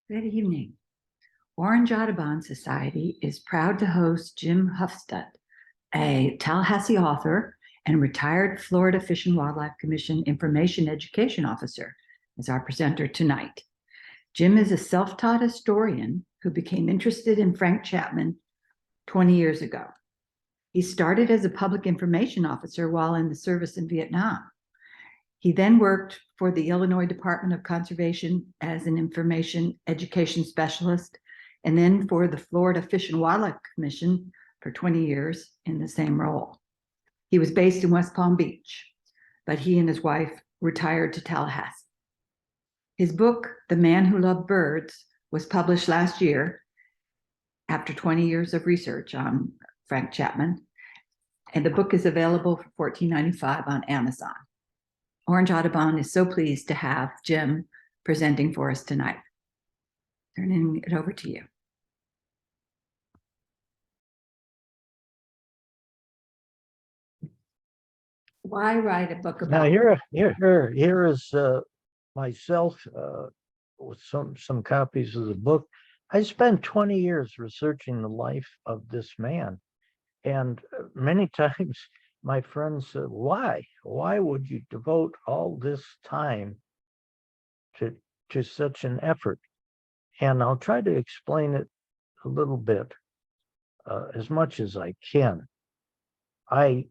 Good evening. Orange Audubon Society is proud to host Jim Hoffstodt, a Tallahassee author and retired Florida Fish and Wildlife Commission Information Education Officer, as our presenter tonight. Jim is a self-taught historian who became interested in Frank Chapman 20 years ago. He started as a public information officer while in the service in Vietnam. He then worked for the Illinois Department of Conservation as an information education specialist, and then for the Florida Fish and Wildlife Commission for 20 years in the same role. He was based in West Palm Beach, but he and his wife retired to Tallahassee. His book, The Man Who Loved Birds, was published last year after 20 years of research on Frank Chapman, and the book is available for $14.95 on Amazon. Orange Audubon is so pleased to have Jim presenting for us tonight. Turning it over to you. Why write a book about? Now here is myself with some copies of the book. I spent 20 years researching the life of this man, and many times my friends said, "Why would you devote all this time to such an effort?" And I'll try to explain it a little bit, as much as I can. I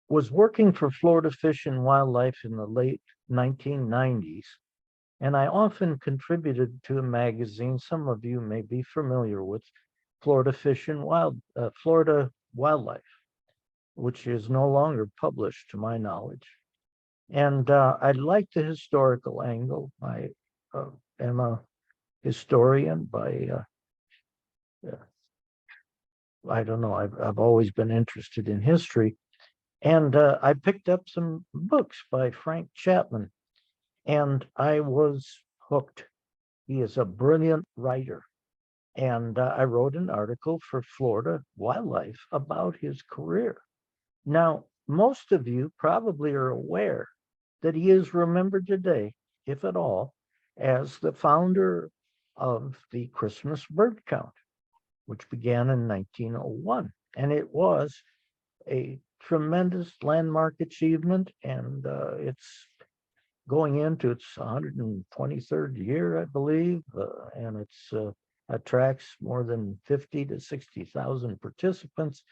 was working for Florida Fish and Wildlife in the late 1990s, and I often contributed to a magazine some of you may be familiar with, Florida Wildlife, which is no longer published to my knowledge. And I like the historical angle. I am a historian I don't know, I've always been interested in history. And I picked up some books by Frank Chapman, and I was hooked. He is a brilliant writer. And I wrote an article for Florida Wildlife about his career. Now, most of you probably are aware that he is remembered today, if at all, as the founder of the Christmas bird count, which began in 1901. And it was a tremendous landmark achievement, and it's going into its 123rd year, I believe, and it's attracts more than 50 to 60,000 participants.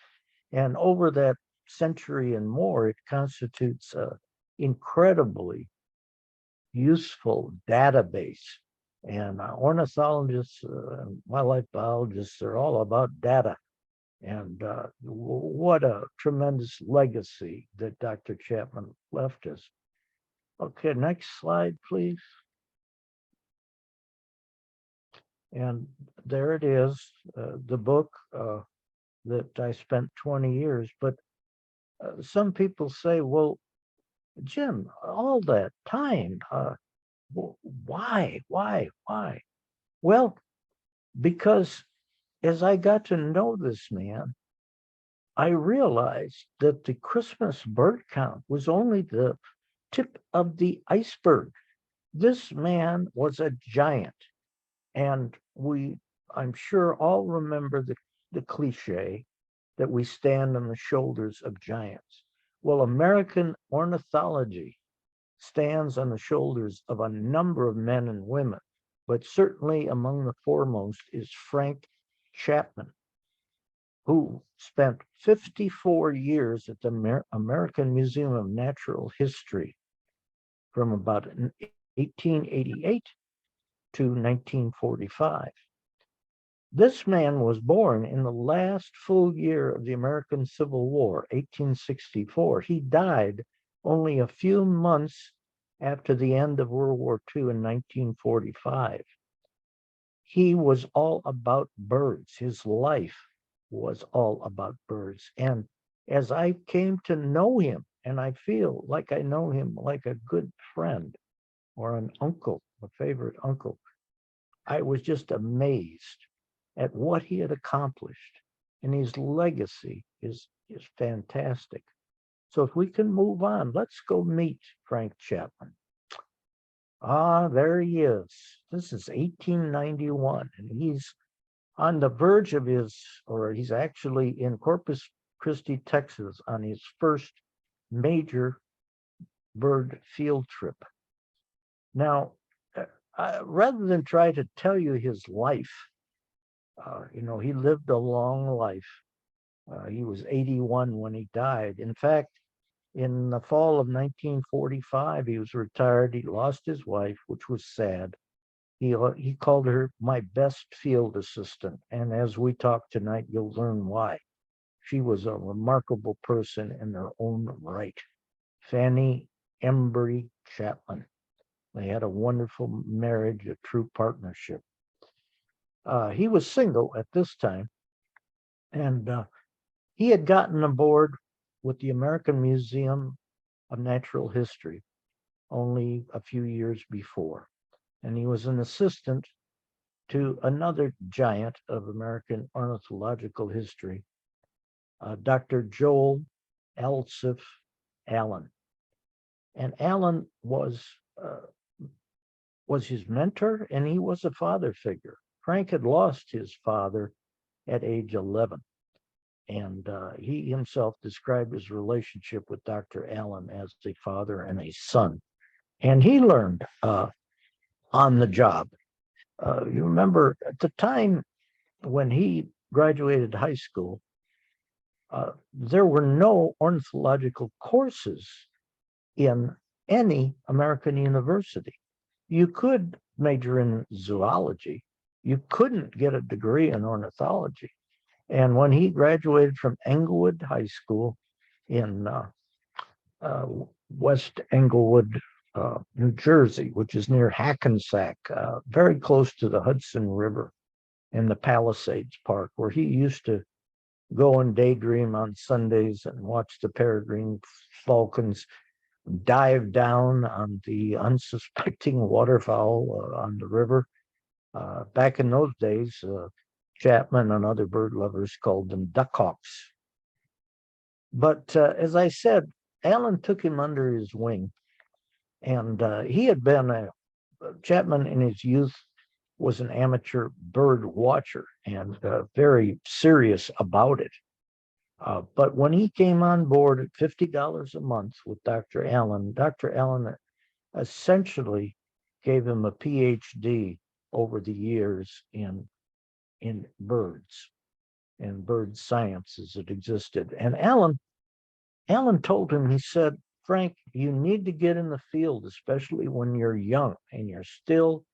And over that century and more, it constitutes an incredibly useful database. And ornithologists and wildlife biologists are all about data. And what a tremendous legacy that Dr. Chapman left us. Okay, next slide, please. And there it is, the book that I spent 20 years. But some people say, well, Jim, all that time, why? Well, because as I got to know this man, I realized that the Christmas bird count was only the tip of the iceberg. This man was a giant. And I'm sure all remember the cliche that we stand on the shoulders of giants. Well, American ornithology stands on the shoulders of a number of men and women, but certainly among the foremost is Frank Chapman, who spent 54 years at the American Museum of Natural History from about 1888 to 1945. This man was born in the last full year of the American Civil War, 1864. He died only a few months after the end of World War II in 1945. He was all about birds. His life was all about birds. And as I came to know him, and I feel like I know him like a good friend or an uncle, a favorite uncle, I was just amazed at what he had accomplished. And his legacy is fantastic. So if we can move on, let's go meet Frank Chapman. Ah, there he is. This is 1891, and he's on the verge of he's actually in Corpus Christi, Texas, on his first major bird field trip. Now, rather than try to tell you his life, he lived a long life. He was 81 when he died. In fact, in the fall of 1945, he was retired. He lost his wife, which was sad. He called her my best field assistant. And as we talk tonight, you'll learn why. She was a remarkable person in her own right. Fanny Embry Chapman. They had a wonderful marriage, a true partnership. He was single at this time, and he had gotten aboard with the American Museum of Natural History only a few years before. And he was an assistant to another giant of American ornithological history, Dr. Joel Alsif Allen. And Allen was his mentor, and he was a father figure. Frank had lost his father at age 11, and he himself described his relationship with Dr. Allen as a father and a son. And he learned on the job. You remember at the time when he graduated high school, there were no ornithological courses in any American university. You could major in zoology. You couldn't get a degree in ornithology. And when he graduated from Englewood High School in West Englewood, New Jersey, which is near Hackensack, very close to the Hudson River in the Palisades Park, where he used to go and daydream on Sundays and watch the peregrine falcons dive down on the unsuspecting waterfowl on the river. Back in those days, Chapman and other bird lovers called them duckhawks. But as I said, Allen took him under his wing, and he had been Chapman in his youth was an amateur bird watcher and very serious about it. But when he came on board at $50 a month with Dr. Allen essentially gave him a PhD over the years in birds and bird science as it existed. And Allen told him, he said, Frank, you need to get in the field, especially when you're young and you're still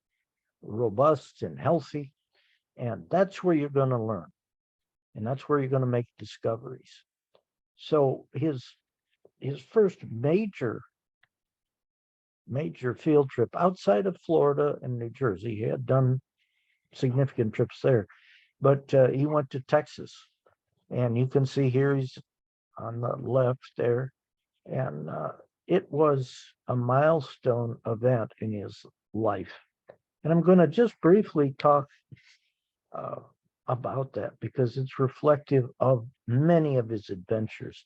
robust and healthy. And that's where you're going to learn. And that's where you're going to make discoveries. So his first major field trip outside of Florida and New Jersey, he had done significant trips there, but he went to Texas. And you can see here he's on the left there. And it was a milestone event in his life. And I'm going to just briefly talk about that because it's reflective of many of his adventures.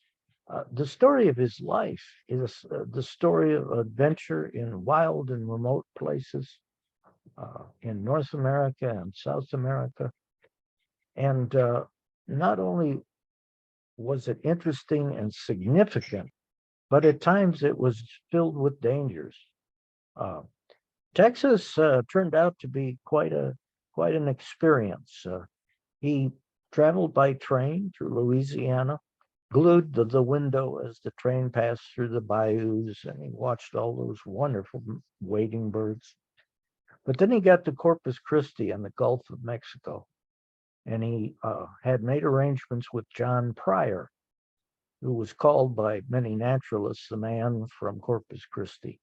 The story of his life is the story of adventure in wild and remote places in North America and South America. And not only was it interesting and significant, but at times it was filled with dangers. Texas turned out to be quite an experience. He traveled by train through Louisiana, glued to the window as the train passed through the bayous, and he watched all those wonderful wading birds. But then he got to Corpus Christi and the Gulf of Mexico, and he had made arrangements with John Pryor, who was called by many naturalists the man from Corpus Christi.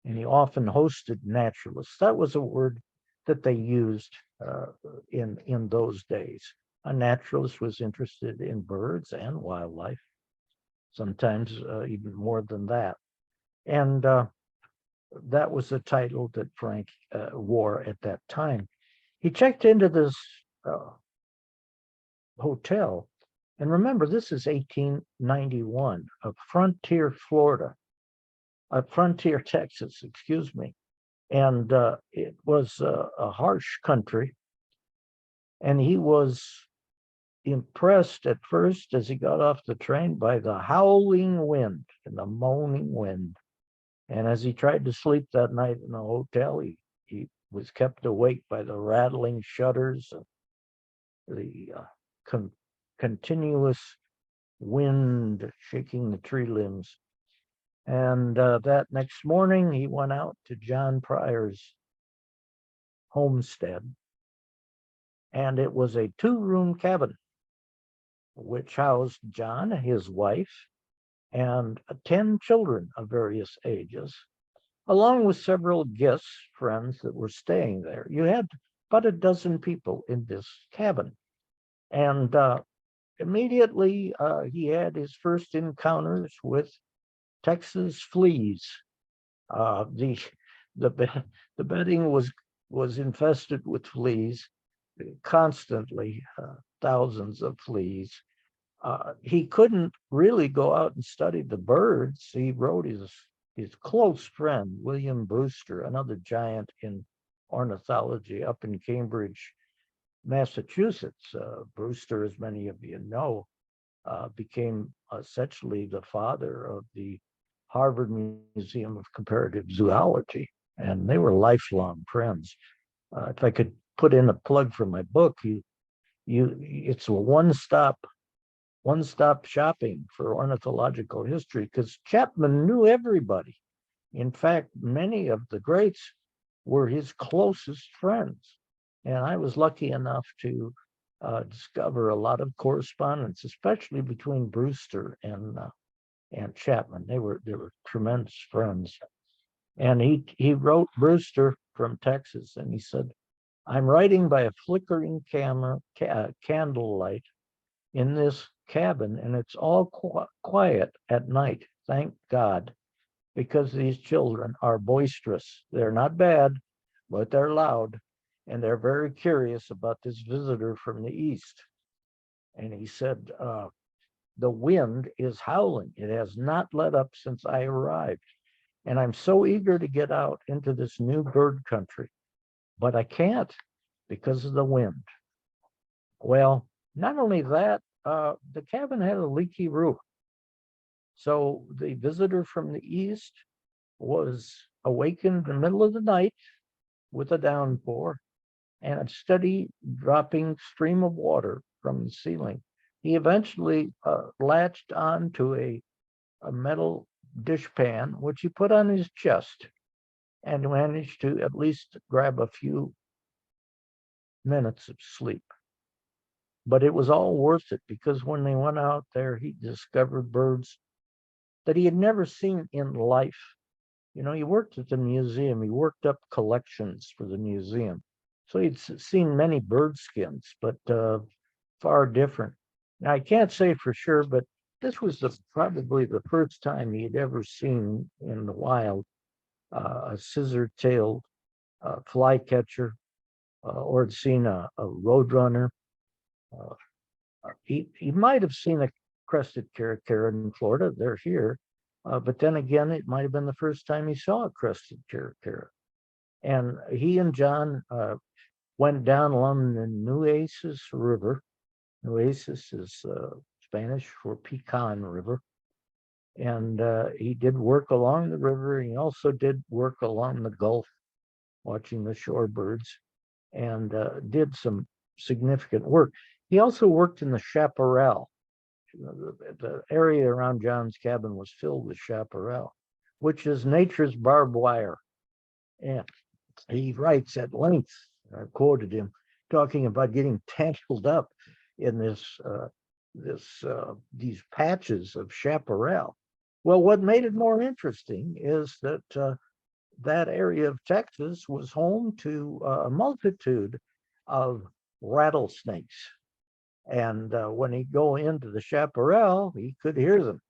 And he often hosted naturalists. That was a word that they used in those days. A naturalist was interested in birds and wildlife, sometimes even more than that. And that was the title that Frank wore at that time. He checked into this hotel. And remember, this is 1891 of Frontier, Texas, excuse me. And it was a harsh country. And he was impressed at first as he got off the train by the howling wind and the moaning wind. And as he tried to sleep that night in the hotel, he was kept awake by the rattling shutters and the continuous wind shaking the tree limbs. And that next morning, he went out to John Pryor's homestead, and it was a 2-room cabin, which housed John, his wife, and 10 children of various ages, along with several guests, friends that were staying there. You had about a dozen people in this cabin. And immediately he had his first encounters with Texas fleas. The the bedding was infested with fleas, constantly, thousands of fleas. He couldn't really go out and study the birds. He wrote his close friend, William Brewster, another giant in ornithology up in Cambridge, Massachusetts. Brewster, as many of you know, became essentially the father of the Harvard Museum of Comparative Zoology, and they were lifelong friends. If I could put in a plug for my book, it's a one-stop shopping for ornithological history, because Chapman knew everybody. In fact, many of the greats were his closest friends. And I was lucky enough to discover a lot of correspondence, especially between Brewster and Chapman. They were tremendous friends. And he wrote Brewster from Texas, and he said, "I'm writing by a flickering candlelight in this cabin, and it's all quiet at night, thank God, because these children are boisterous. They're not bad, but they're loud, and they're very curious about this visitor from the east." And he said, "The wind is howling. It has not let up since I arrived. And I'm so eager to get out into this new bird country, but I can't because of the wind." Well, not only that, the cabin had a leaky roof. So the visitor from the east was awakened in the middle of the night with a downpour and a steady dropping stream of water from the ceiling. He eventually latched onto a metal dishpan, which he put on his chest, and managed to at least grab a few minutes of sleep. But it was all worth it, because when they went out there, he discovered birds that he had never seen in life. You know, he worked at the museum. He worked up collections for the museum. So he'd seen many bird skins, but far different. Now, I can't say for sure, but this was probably the first time he'd ever seen in the wild a scissor-tailed flycatcher, or had seen a roadrunner. He might have seen a crested caracara in Florida. They're here. But then again, it might have been the first time he saw a crested caracara. And he and John went down along the Nueces River. Nueces is Spanish for pecan river. And he did work along the river. He also did work along the Gulf, watching the shorebirds, and did some significant work. He also worked in the chaparral. The area around John's cabin was filled with chaparral, which is nature's barbed wire. And he writes at length, I quoted him, talking about getting tangled up in these patches of chaparral. Well, what made it more interesting is that that area of Texas was home to a multitude of rattlesnakes. And when he'd go into the chaparral, he could hear them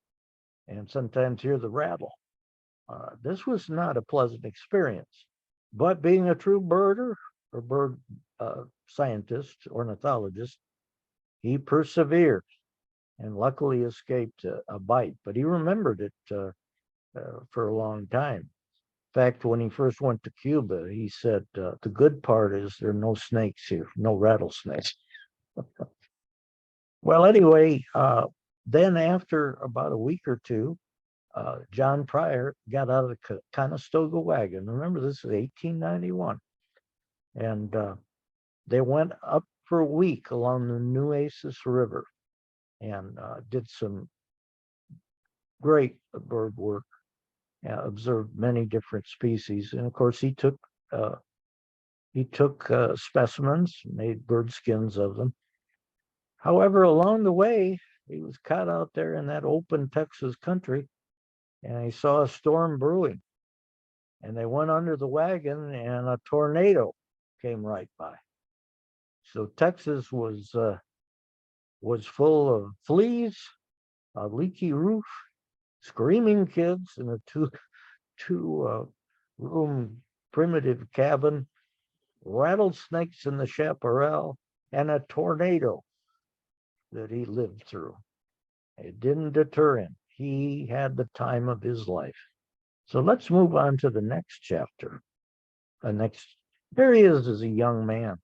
and sometimes hear the rattle. This was not a pleasant experience, but being a true birder or bird scientist, ornithologist, he persevered and luckily escaped a bite, but he remembered it for a long time. fact, when he first went to Cuba, he said, the good part is there are no snakes here, no rattlesnakes. Well, anyway, then after about a week or two, John Pryor got out of the Conestoga wagon. Remember, this is 1891. And they went up for a week along the Nueces River and did some great bird work, observed many different species. And of course, he took specimens, made bird skins of them. However, along the way, he was caught out there in that open Texas country, and he saw a storm brewing. And they went under the wagon, and a tornado came right by. So Texas was full of fleas, a leaky roof, screaming kids in a two room primitive cabin, rattlesnakes in the chaparral, and a tornado that he lived through. It didn't deter him. He had the time of his life. So let's move on to the next chapter. There he is as a young man.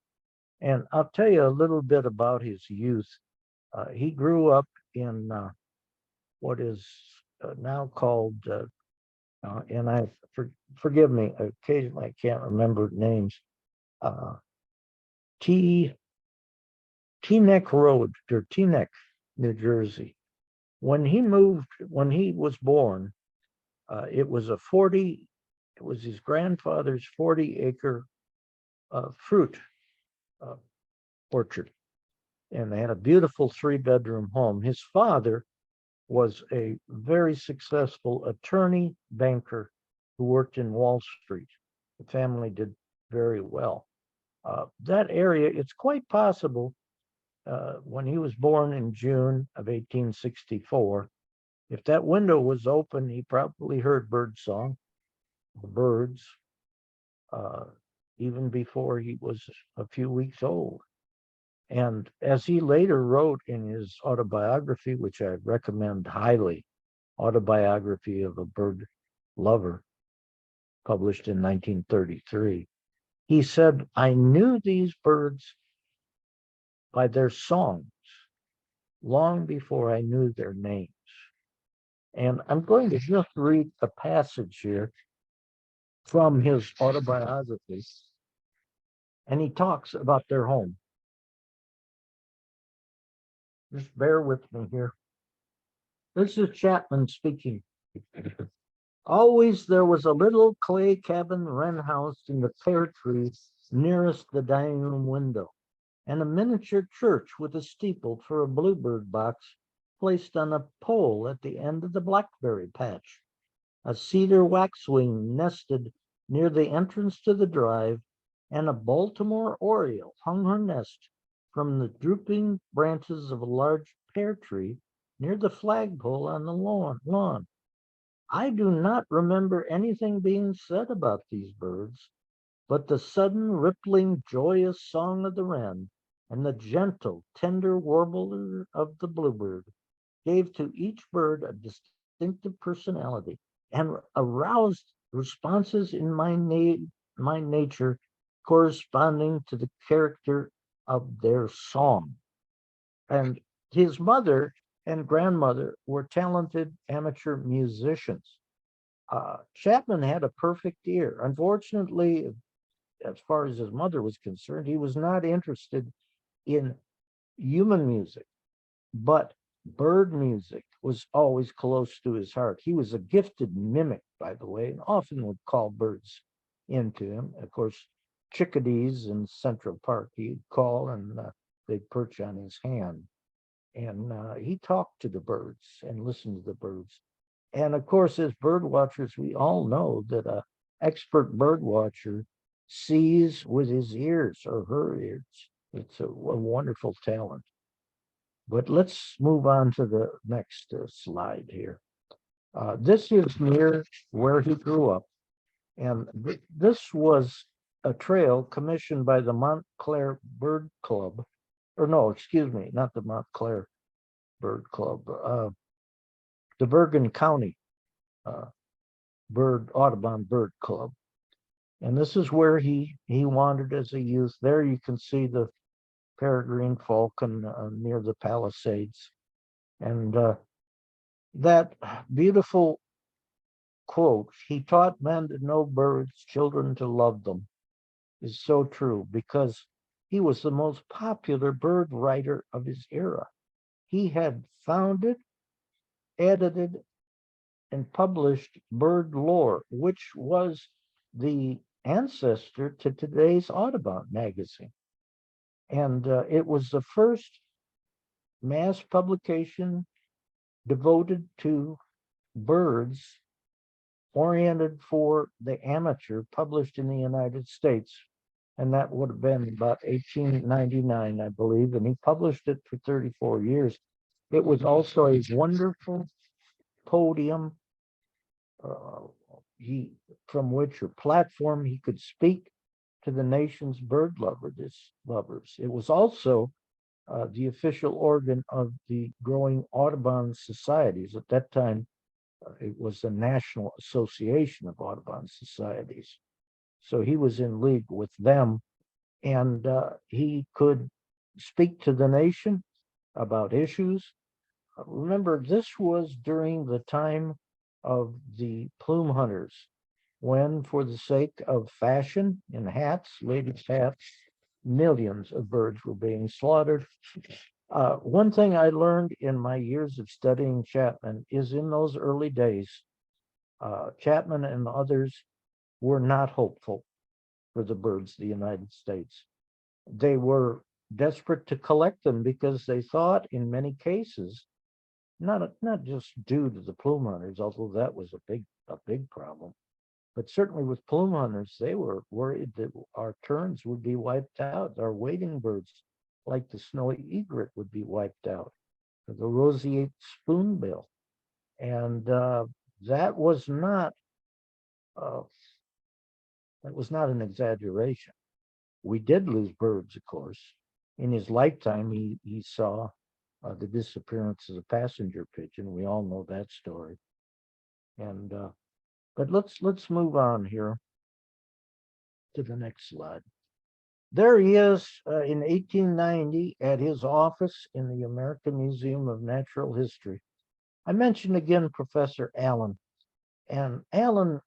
And I'll tell you a little bit about his youth. He grew up in what is now called, and forgive me, occasionally I can't remember names, Teaneck Road, or Teaneck, New Jersey. When he was born, it was his grandfather's 40-acre fruit orchard. And they had a beautiful 3-bedroom home. His father was a very successful attorney, banker who worked in Wall Street. The family did very well. That area, it's quite possible, when he was born in June of 1864, if that window was open, he probably heard birdsong, the birds, even before he was a few weeks old. And as he later wrote in his autobiography, which I recommend highly, Autobiography of a Bird Lover, published in 1933, he said, I knew these birds by their songs long before I knew their names. And I'm going to just read a passage here from his autobiography. And he talks about their home. Just bear with me here. This is Chapman speaking. Always there was a little clay cabin wren house in the pear tree nearest the dining room window, and a miniature church with a steeple for a bluebird box placed on a pole at the end of the blackberry patch. A cedar waxwing nested near the entrance to the drive, and a Baltimore oriole hung her nest from the drooping branches of a large pear tree near the flagpole on the lawn. I do not remember anything being said about these birds, but the sudden rippling, joyous song of the wren and the gentle, tender warble of the bluebird gave to each bird a distinctive personality and aroused responses in my nature corresponding to the character of their song. And his mother and grandmother were talented amateur musicians. Chapman had a perfect ear. Unfortunately, as far as his mother was concerned, he was not interested in human music, but bird music was always close to his heart. He was a gifted mimic, by the way, and often would call birds into him. Of course, chickadees in Central Park, he'd call and they'd perch on his hand. And he talked to the birds and listened to the birds. And of course, as bird watchers, we all know that an expert bird watcher sees with his ears or her ears. It's a wonderful talent. But let's move on to the next slide here. This is near where he grew up. And this was a trail commissioned by the Montclair Bird Club. Or no, excuse me, not the Montclair Bird Club. The Bergen County Audubon Bird Club. And this is where he wandered as a youth. There you can see the peregrine falcon near the Palisades. And that beautiful quote, he taught men to know birds, children to love them, is so true because he was the most popular bird writer of his era. He had founded, edited, and published Bird Lore, which was the ancestor to today's Audubon magazine. And it was the first mass publication devoted to birds oriented for the amateur, published in the United States. And that would have been about 1899, I believe. And he published it for 34 years. It was also a wonderful podium from which, or platform, he could speak to the nation's bird lovers. It was also the official organ of the growing Audubon societies. At that time, it was the National Association of Audubon Societies. So he was in league with them, and he could speak to the nation about issues. Remember, this was during the time of the plume hunters, when, for the sake of fashion in hats, ladies' hats, millions of birds were being slaughtered. One thing I learned in my years of studying Chapman is in those early days, Chapman and others were not hopeful for the birds of the United States. They were desperate to collect them because they thought, in many cases, not just due to the plume hunters, although that was a big problem, but certainly with plume hunters, they were worried that our terns would be wiped out. Our wading birds, like the snowy egret, would be wiped out, the roseate spoonbill. And that was not an exaggeration. We did lose birds, of course. In his lifetime, he saw the disappearance of the passenger pigeon. We all know that story. And but let's move on here to the next slide. There he is in 1890 at his office in the American Museum of Natural History. I mentioned again Professor Allen, and Allen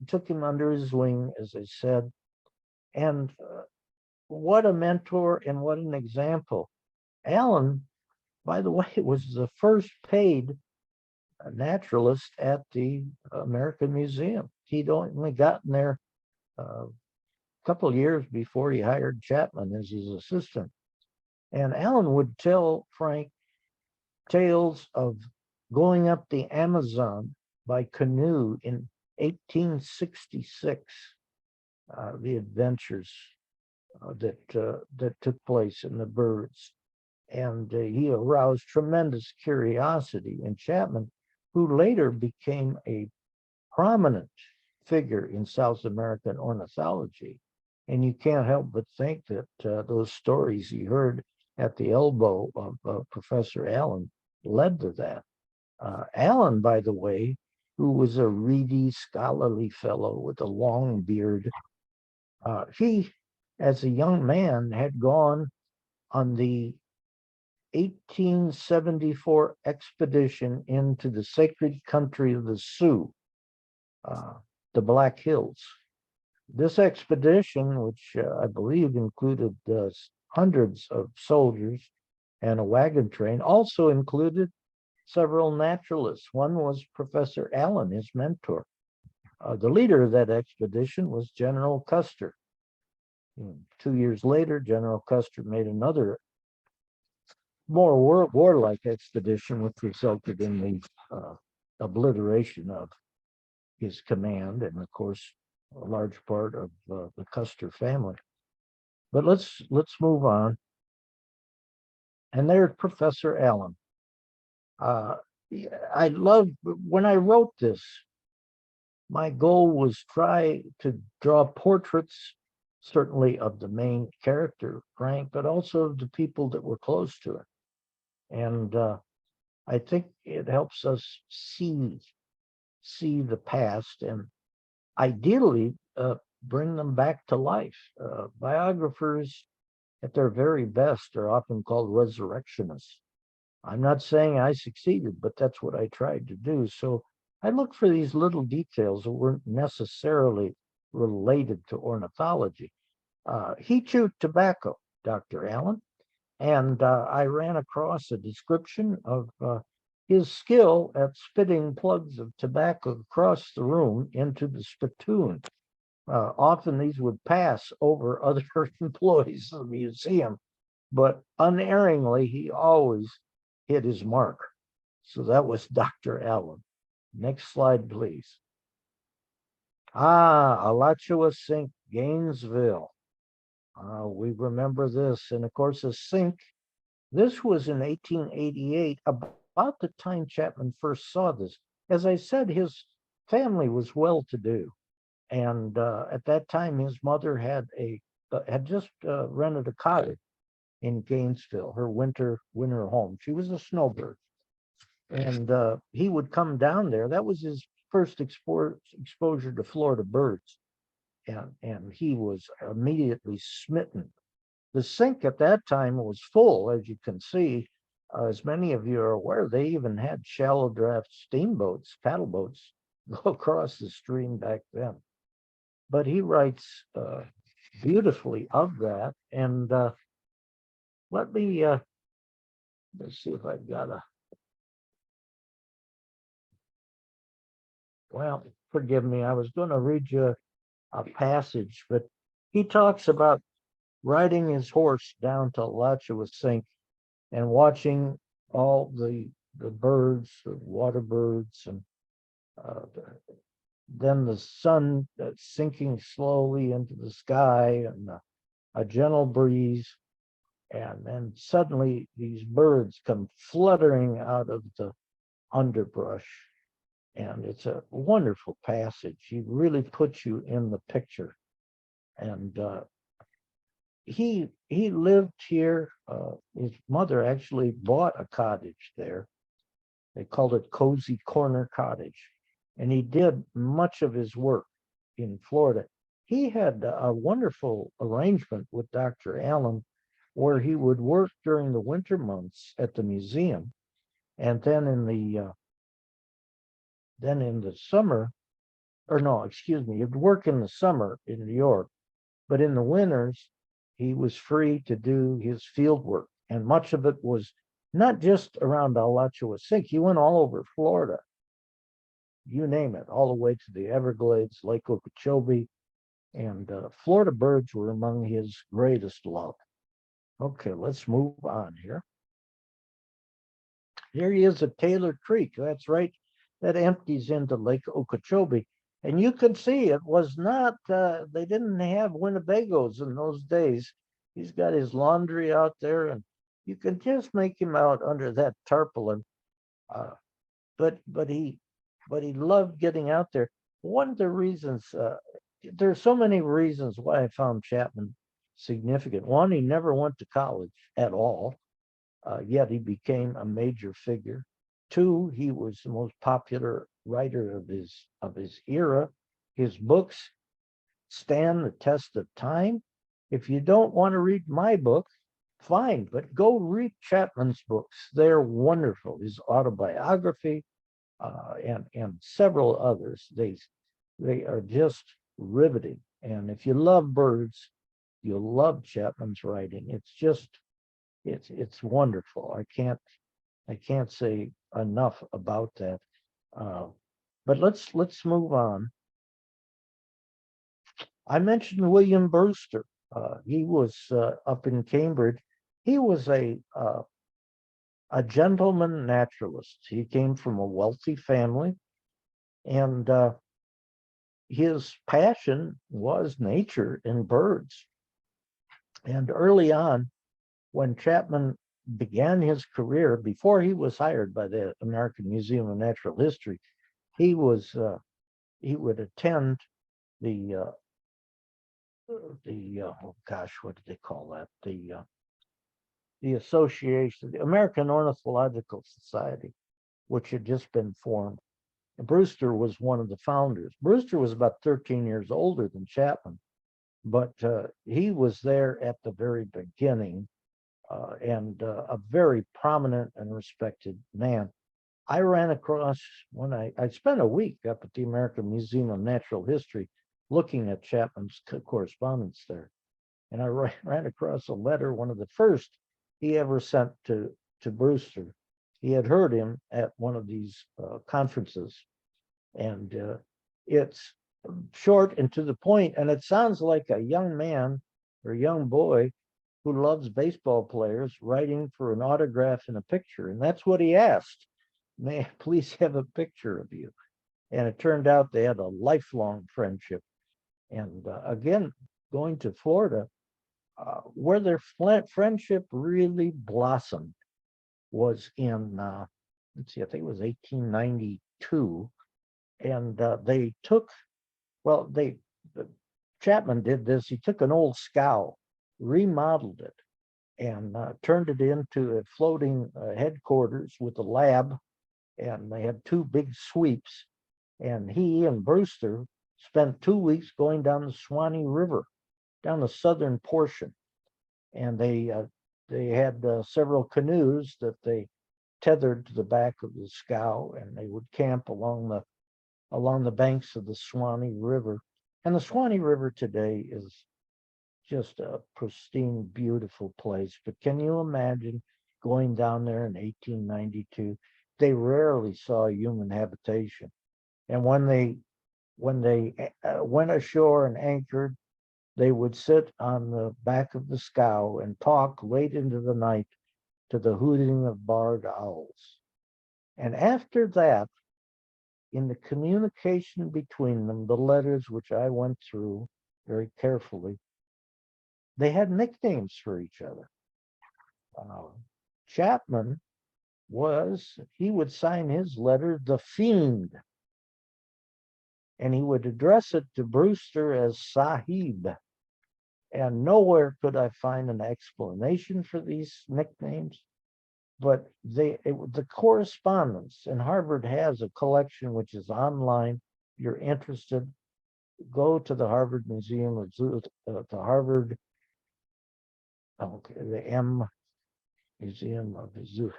took him under his wing, as I said, and what a mentor and what an example. Allen, by the way, was the first paid naturalist at the American Museum. He'd only gotten there a couple of years before he hired Chapman as his assistant. And Allen would tell Frank tales of going up the Amazon by canoe in 1866, the adventures that took place in the birds. And he aroused tremendous curiosity in Chapman, who later became a prominent figure in South American ornithology. And you can't help but think that those stories he heard at the elbow of Professor Allen led to that. Allen, by the way, who was a reedy, scholarly fellow with a long beard, he, as a young man, had gone on the 1874 expedition into the sacred country of the Sioux, the Black Hills. This expedition, which I believe included hundreds of soldiers and a wagon train, also included several naturalists. One was Professor Allen, his mentor. The leader of that expedition was General Custer. 2 years later, General Custer made another more warlike expedition, which resulted in the obliteration of his command and, of course, a large part of the Custer family. But let's move on. And there's Professor Allen. I love, when I wrote this, my goal was try to draw portraits, certainly of the main character, Frank, but also of the people that were close to it. And I think it helps us see see the past and ideally bring them back to life. Biographers at their very best are often called resurrectionists. I'm not saying I succeeded, but that's what I tried to do. So I looked for these little details that weren't necessarily related to ornithology. He chewed tobacco, Dr. Allen, and I ran across a description of his skill at spitting plugs of tobacco across the room into the spittoon. Often these would pass over other employees of the museum, but unerringly, he always hit his mark. So that was Dr. Allen. Next slide, please. Alachua Sink, Gainesville. We remember this. And of course, a sink, this was in 1888, about the time Chapman first saw this. As I said, his family was well-to-do. And at that time, his mother had just rented a cottage in Gainesville, her winter home. She was a snowbird, and he would come down there. That was his first exposure to Florida birds, and he was immediately smitten. The sink at that time was full, as you can see. As many of you are aware, they even had shallow draft steamboats, paddle boats, go across the stream back then. But he writes beautifully of that. And let me, let's see if I've got well, forgive me, I was going to read you a passage, but he talks about riding his horse down to Alachua Sink and watching all the birds, the water birds, and then the sun sinking slowly into the sky and a gentle breeze. And then suddenly these birds come fluttering out of the underbrush. And it's a wonderful passage. He really puts you in the picture. And he lived here. His mother actually bought a cottage there. They called it Cozy Corner Cottage. And he did much of his work in Florida. He had a wonderful arrangement with Dr. Allen where he would work during the winter months at the museum. And then in the summer, or no, excuse me, he'd work in the summer in New York, but in the winters, he was free to do his field work. And much of it was not just around Alachua Sink. He went all over Florida, you name it, all the way to the Everglades, Lake Okeechobee, and Florida birds were among his greatest love. Okay, let's move on here. Here he is at Taylor Creek. That's right. That empties into Lake Okeechobee. And you can see it was not, they didn't have Winnebagos in those days. He's got his laundry out there, and you can just make him out under that tarpaulin. But he loved getting out there. One of the reasons, there's so many reasons why I found Chapman significant. One, he never went to college at all, yet he became a major figure. Two, he was the most popular writer of his era. His books stand the test of time. If you don't want to read my book, fine, but go read Chapman's books. They're wonderful. His autobiography and several others. They are just riveting. And if you love birds, you'll love Chapman's writing. It's wonderful. I can't say enough about that. But let's move on. I mentioned William Brewster. He was up in Cambridge. He was a gentleman naturalist. He came from a wealthy family, and his passion was nature and birds. And early on, when Chapman began his career, before he was hired by the American Museum of Natural History, he would attend the oh gosh, what did they call that? The association, the American Ornithological Society, which had just been formed. Brewster was one of the founders. Brewster was about 13 years older than Chapman, but he was there at the very beginning, and a very prominent and respected man. I ran across when I spent a week up at the American Museum of Natural History looking at Chapman's correspondence there. And I ran across a letter, one of the first he ever sent to Brewster. He had heard him at one of these conferences. And it's short and to the point, and it sounds like a young man or young boy who loves baseball players writing for an autograph and a picture. And that's what he asked. May I please have a picture of you? And it turned out they had a lifelong friendship. And again, going to Florida, where their friendship really blossomed was in, let's see, I think it was 1892. And they took, well, Chapman did this. He took an old scow, remodeled it, and turned it into a floating headquarters with a lab. And they had two big sweeps. And he and Brewster spent 2 weeks going down the Swanee River, down the southern portion. And they had several canoes that they tethered to the back of the scow, and they would camp along the banks of the Swanee River. And the Swanee River today is just a pristine, beautiful place. But can you imagine going down there in 1892? They rarely saw human habitation. And when they went ashore and anchored, they would sit on the back of the scow and talk late into the night to the hooting of barred owls. And after that, in the communication between them, the letters which I went through very carefully, they had nicknames for each other. Chapman he would sign his letter the Fiend, and he would address it to Brewster as Sahib. And nowhere could I find an explanation for these nicknames, but the correspondence, and Harvard has a collection which is online. If you're interested, go to the Harvard Museum of the Harvard, the M Museum of Zoo.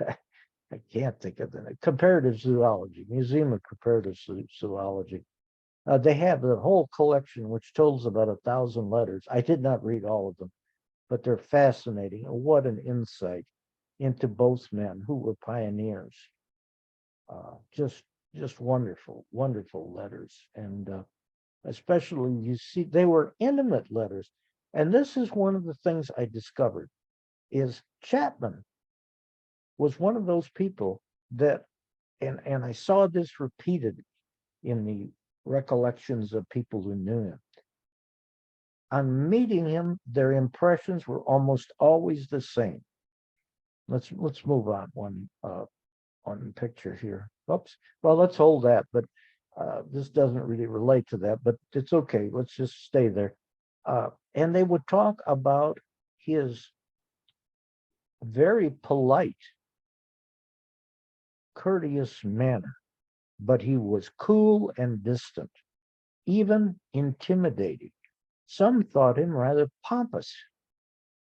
I can't think of the Comparative Zoology, Museum of Comparative Zoology. They have the whole collection, which totals about 1,000 letters. I did not read all of them, but they're fascinating. What an insight into both men who were pioneers. Just wonderful, wonderful letters. And especially, you see, they were intimate letters. And this is one of the things I discovered, is Chapman was one of those people that, and I saw this repeated in the recollections of people who knew him. On meeting him, their impressions were almost always the same. Let's move on one picture here. Oops. Well, let's hold that, but this doesn't really relate to that, but it's okay. Let's just stay there. And they would talk about his very polite, courteous manner, but he was cool and distant, even intimidating. Some thought him rather pompous.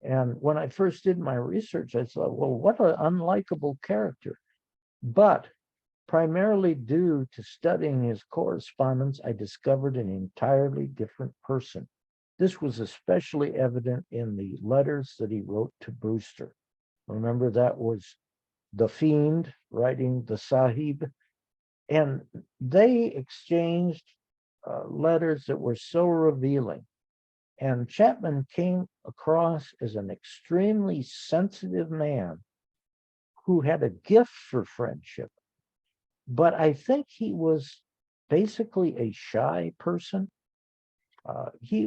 And when I first did my research, I thought, well, what an unlikable character. But primarily due to studying his correspondence, I discovered an entirely different person. This was especially evident in the letters that he wrote to Brewster. Remember, that was the Fiend writing the Sahib. And they exchanged letters that were so revealing. And Chapman came across as an extremely sensitive man who had a gift for friendship. But I think he was basically a shy person. He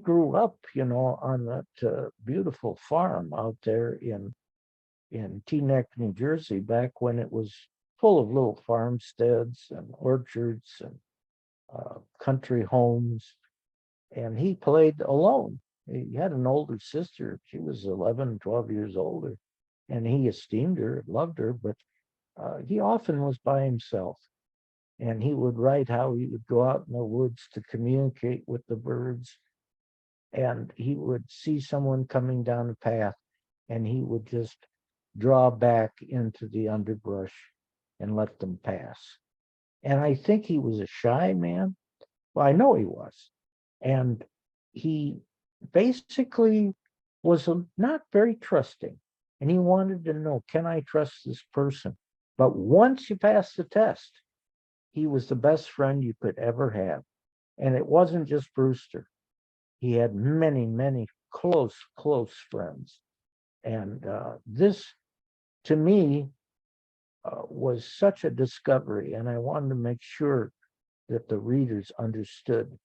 grew up, on that beautiful farm out there in Teaneck, New Jersey, back when it was full of little farmsteads and orchards and country homes. And he played alone. He had an older sister. She was 11, 12 years older. And he esteemed her, loved her, but he often was by himself, and he would write how he would go out in the woods to communicate with the birds, and he would see someone coming down the path, and he would just draw back into the underbrush and let them pass. And I think he was a shy man. Well, I know he was. And he basically was not very trusting. And he wanted to know, can I trust this person? But once you pass the test, he was the best friend you could ever have. And it wasn't just Brewster. He had many, many close, close friends. And this, to me, was such a discovery. And I wanted to make sure that the readers understood.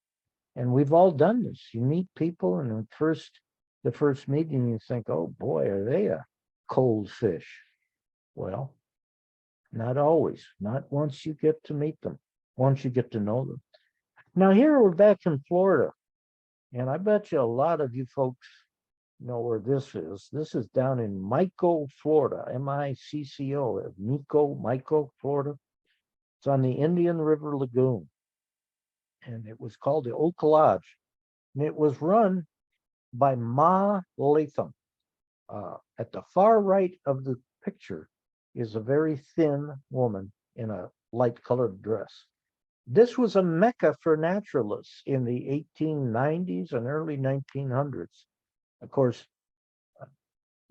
And we've all done this. You meet people, and the first meeting, you think, oh boy, are they a cold fish? Well, not always. Not once you get to meet them, once you get to know them. Now, here we're back in Florida, and I bet you a lot of you folks know where this is. This is down in Mico, Florida, Micco, Mico, Florida. It's on the Indian River Lagoon, and it was called the Oak Lodge, and it was run by Ma Latham. At the far right of the picture is a very thin woman in a light colored dress. This was a mecca for naturalists in the 1890s and early 1900s. Of course,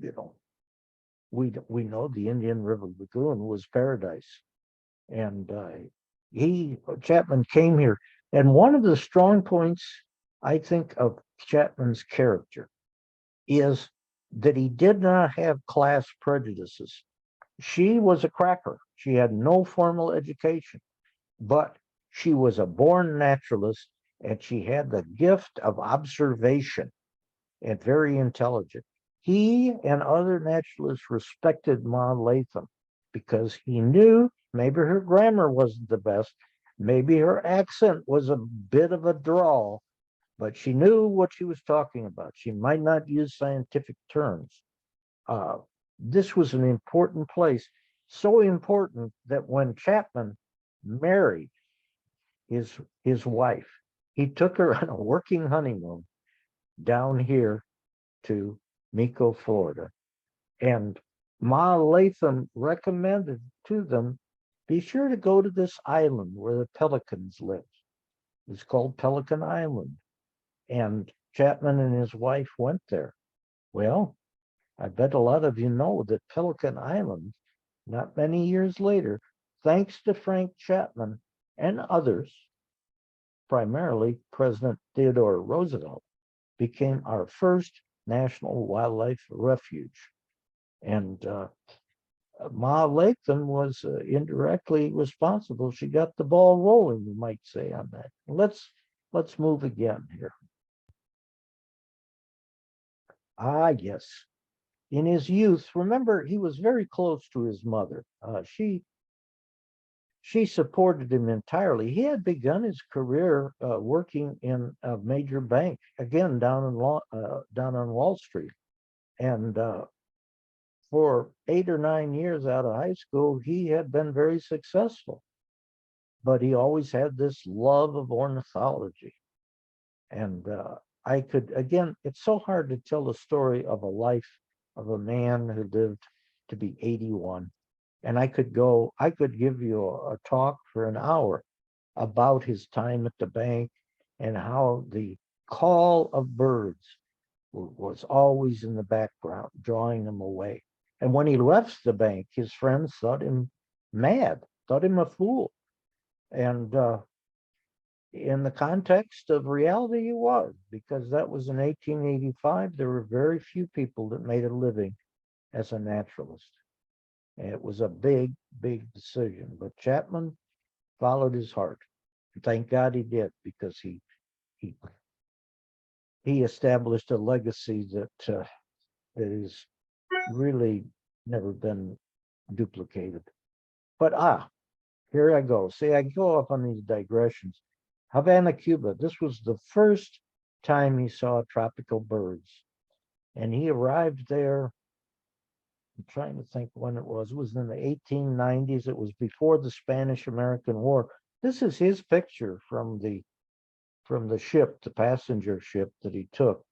you know, we know the Indian River Lagoon was paradise, and Chapman came here. And one of the strong points, I think, of Chapman's character is that he did not have class prejudices. She was a cracker. She had no formal education, but she was a born naturalist, and she had the gift of observation and very intelligent. He and other naturalists respected Ma Latham because he knew maybe her grammar wasn't the best, maybe her accent was a bit of a drawl, but she knew what she was talking about. She might not use scientific terms. This was an important place, so important that when Chapman married his wife, he took her on a working honeymoon down here to Mico, Florida. And Ma Latham recommended to them, be sure to go to this island where the pelicans live. It's called Pelican Island. And Chapman and his wife went there. Well, I bet a lot of you know that Pelican Island, not many years later, thanks to Frank Chapman and others, primarily President Theodore Roosevelt, became our first national wildlife refuge. And Ma Latham was indirectly responsible. She got the ball rolling, you might say, on that. Let's move again here. Ah, yes. In his youth, remember, he was very close to his mother. She supported him entirely. He had begun his career working in a major bank, again down on Wall Street, and for 8 or 9 years out of high school, he had been very successful. But he always had this love of ornithology, and again, it's so hard to tell the story of a life of a man who lived to be 81. And I could give you a talk for an hour about his time at the bank and how the call of birds was always in the background, drawing them away. And when he left the bank, his friends thought him mad, thought him a fool. And in the context of reality, he was, because that was in 1885. There were very few people that made a living as a naturalist. And it was a big, big decision. But Chapman followed his heart. Thank God he did, because he established a legacy that is really never been duplicated. But here I go. See, I go off on these digressions. Havana, Cuba. This was the first time he saw tropical birds. And he arrived there I'm trying to think when it was. It was in the 1890s. It was before the Spanish-American War. This is his picture from the ship, the passenger ship that he took.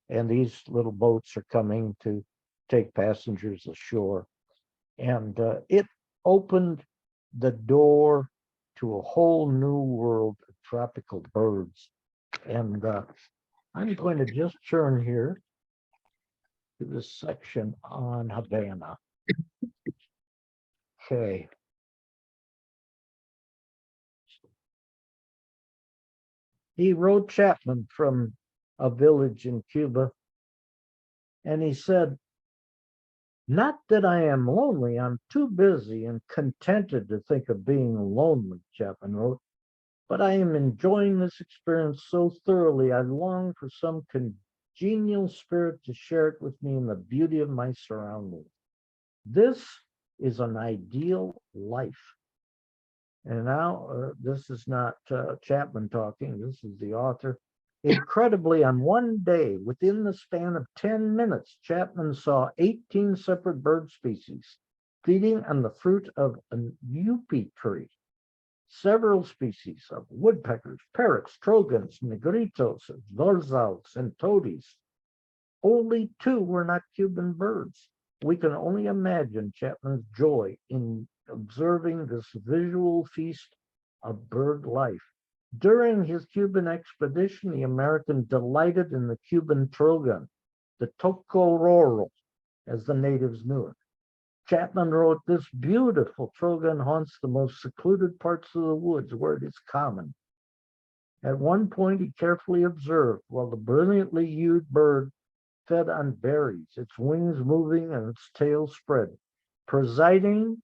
And these little boats are coming to take passengers ashore. And it opened the door to a whole new world of tropical birds. And I'm going to just turn here to this section on Havana. Okay. He wrote Chapman from a village in Cuba, and he said, "Not that I am lonely, I'm too busy and contented to think of being lonely," Chapman wrote, "but I am enjoying this experience so thoroughly, I long for some congenial spirit to share it with me in the beauty of my surroundings. This is an ideal life." And now, this is not Chapman talking, this is the author. Incredibly, on one day, within the span of 10 minutes, Chapman saw 18 separate bird species feeding on the fruit of a yupi tree. Several species of woodpeckers, parrots, trogons, negritos, zorzals, and toadies. Only 2 were not Cuban birds. We can only imagine Chapman's joy in observing this visual feast of bird life. During his Cuban expedition, the American delighted in the Cuban trogon, the tocororo, as the natives knew it. Chapman wrote, "This beautiful trogon haunts the most secluded parts of the woods where it is common." At one point, he carefully observed while the brilliantly hued bird fed on berries, its wings moving and its tail spread, presenting,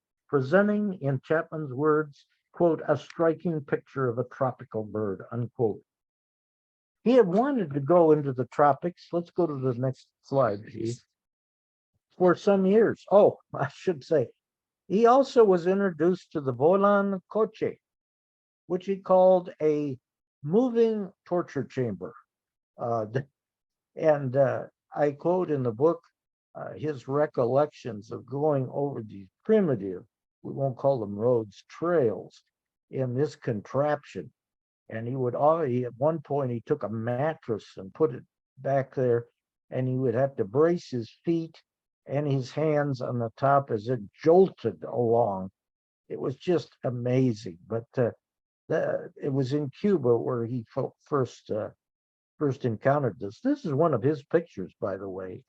in Chapman's words, quote, "a striking picture of a tropical bird," unquote. He had wanted to go into the tropics. Let's go to the next slide, please. For some years. Oh, I should say, he also was introduced to the volan coche, which he called a moving torture chamber. And I quote in the book his recollections of going over these primitive, we won't call them roads, trails in this contraption. And he would already, at one point, he took a mattress and put it back there, and he would have to brace his feet and his hands on the top as it jolted along. It was just amazing. But it was in Cuba where he first encountered this. This is one of his pictures, by the way,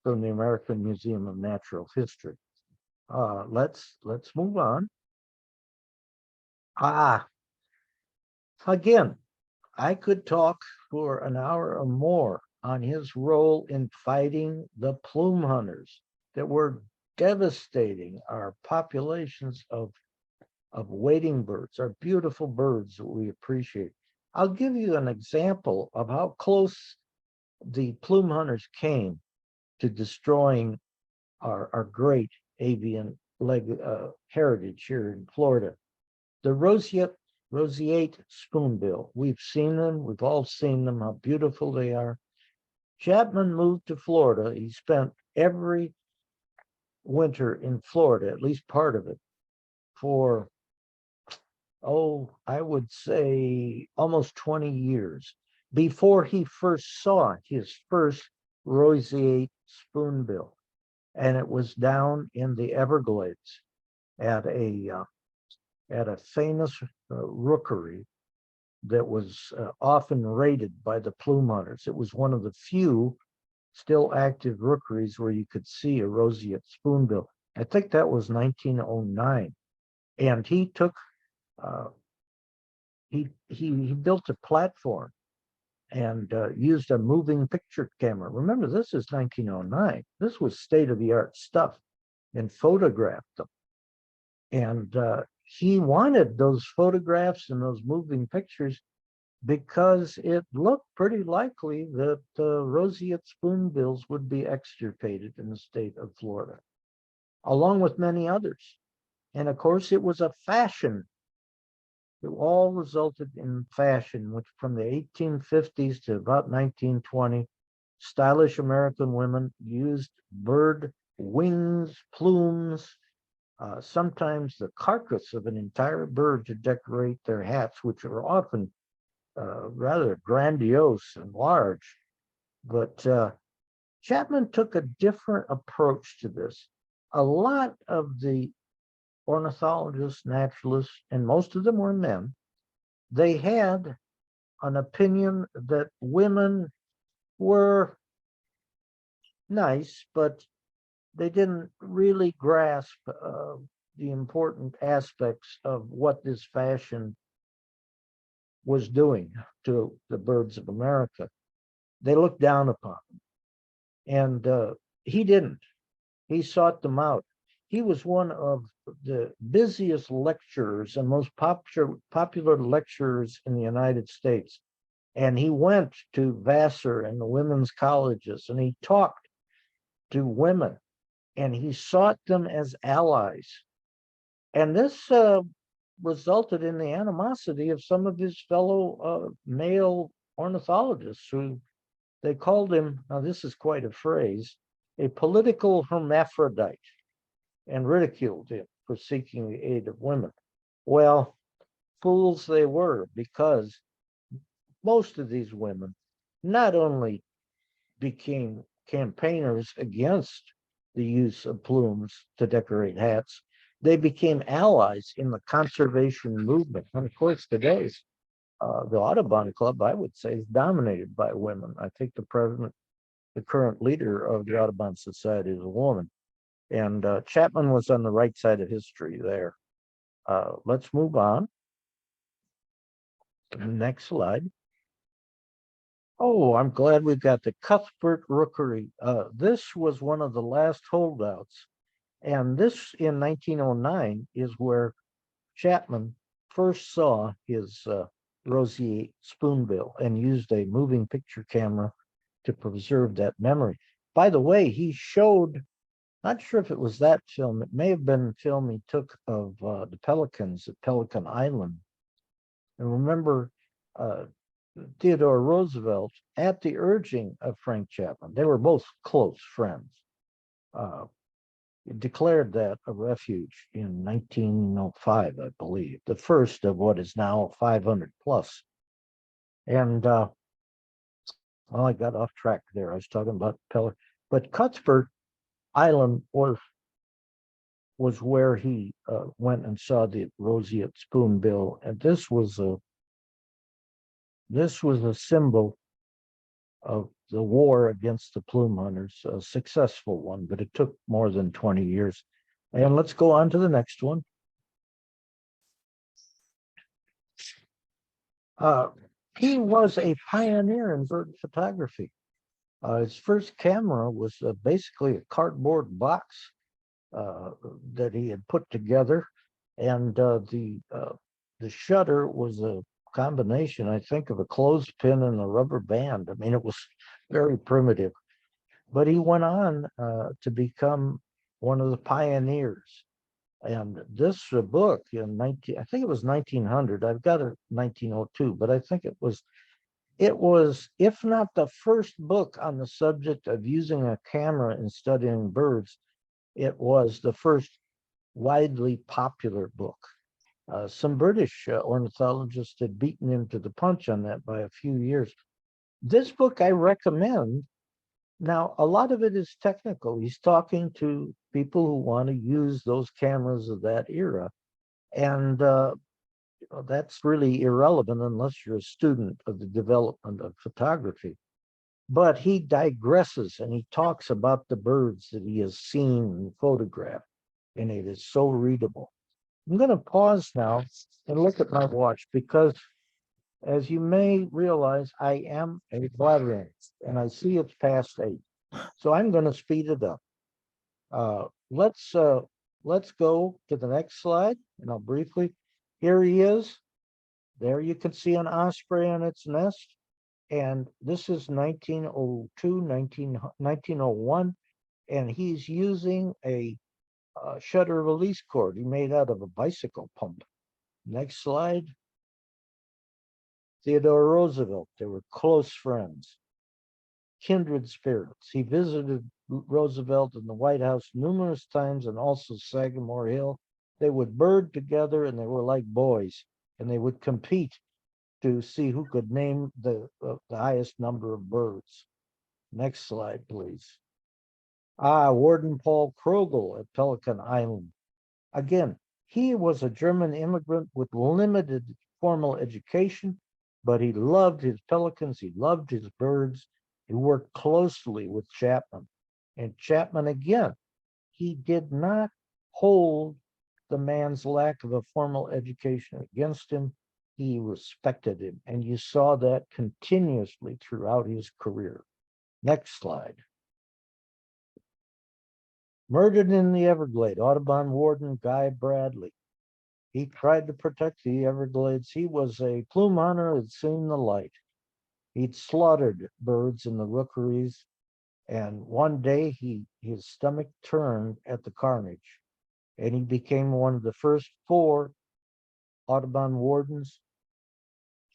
from the American Museum of Natural History. Let's move on. Again, I could talk for an hour or more on his role in fighting the plume hunters that were devastating our populations of wading birds, our beautiful birds that we appreciate. I'll give you an example of how close the plume hunters came to destroying our great avian heritage here in Florida. The roseate spoonbill. We've seen them. We've all seen them, how beautiful they are. Chapman moved to Florida. He spent every winter in Florida, at least part of it, for, I would say almost 20 years before he first saw his first roseate spoonbill. And it was down in the Everglades at a famous rookery that was often raided by the plume hunters. It was one of the few still active rookeries where you could see a roseate spoonbill. I think that was 1909. And he took, he built a platform and used a moving picture camera. Remember, this is 1909. This was state-of-the-art stuff, and photographed them. And he wanted those photographs and those moving pictures because it looked pretty likely that roseate spoonbills would be extirpated in the state of Florida, along with many others. And of course, it was a fashion. It all resulted in fashion, which from the 1850s to about 1920, stylish American women used bird wings, plumes, sometimes the carcass of an entire bird to decorate their hats, which are often rather grandiose and large. But Chapman took a different approach to this. A lot of the ornithologists, naturalists, and most of them were men, they had an opinion that women were nice, but they didn't really grasp the important aspects of what this fashion was doing to the birds of America. They looked down upon them. And he didn't. He sought them out. He was one of the busiest lecturers and most popular lecturers in the United States. And he went to Vassar and the women's colleges, and he talked to women, and he sought them as allies. And this resulted in the animosity of some of his fellow male ornithologists, who they called him, now this is quite a phrase, a political hermaphrodite, and ridiculed him for seeking the aid of women. Well, fools they were, because most of these women not only became campaigners against the use of plumes to decorate hats, they became allies in the conservation movement. And of course, today, the Audubon Club, I would say, is dominated by women. I think the president, the current leader of the Audubon Society, is a woman. And Chapman was on the right side of history there. Let's move on. Next slide. Oh, I'm glad we've got the Cuthbert Rookery. This was one of the last holdouts. And this, in 1909, is where Chapman first saw his roseate spoonbill and used a moving picture camera to preserve that memory. By the way, he showed, not sure if it was that film, it may have been film he took of the pelicans at Pelican Island. And remember, Theodore Roosevelt, at the urging of Frank Chapman, they were both close friends, declared that a refuge in 1905, I believe, the first of what is now 500 plus. And well, I got off track there. I was talking about Pelican, but Cuthbert Island was where he went and saw the roseate spoonbill, and this was a symbol of the war against the plume hunters, a successful one, but it took more than 20 years. And let's go on to the next one. He was a pioneer in bird photography. His first camera was basically a cardboard box that he had put together, and the shutter was a combination, I think, of a clothespin and a rubber band. I mean, it was very primitive, but he went on to become one of the pioneers. And this book in I think it was 1900. I've got it 1902, but I think it was, if not the first book on the subject of using a camera in studying birds, it was the first widely popular book. Some British ornithologists had beaten him to the punch on that by a few years. This book I recommend. Now, a lot of it is technical. He's talking to people who want to use those cameras of that era. And that's really irrelevant unless you're a student of the development of photography. But he digresses and he talks about the birds that he has seen and photographed, and it is so readable. I'm going to pause now and look at my watch because, as you may realize, I am a bladder and I see it's past 8. So I'm going to speed it up. Let's go to the next slide, and I'll briefly. Here he is. There you can see an osprey on its nest. And this is 1902, 1901. And he's using a shutter release cord he made out of a bicycle pump. Next slide. Theodore Roosevelt, they were close friends. kindred spirits. He visited Roosevelt in the White House numerous times and also Sagamore Hill. They would bird together and they were like boys, and they would compete to see who could name the highest number of birds. Next slide, please. Warden Paul Krogel at Pelican Island. Again, he was a German immigrant with limited formal education, but he loved his pelicans, he loved his birds. He worked closely with Chapman. And Chapman, again, he did not hold the man's lack of a formal education against him. He respected him, and you saw that continuously throughout his career. Next slide. Murdered in the Everglades, Audubon warden Guy Bradley. He tried to protect the Everglades. He was a plume hunter who'd seen the light. He'd slaughtered birds in the rookeries, and one day his stomach turned at the carnage, and he became one of the first 4 Audubon wardens.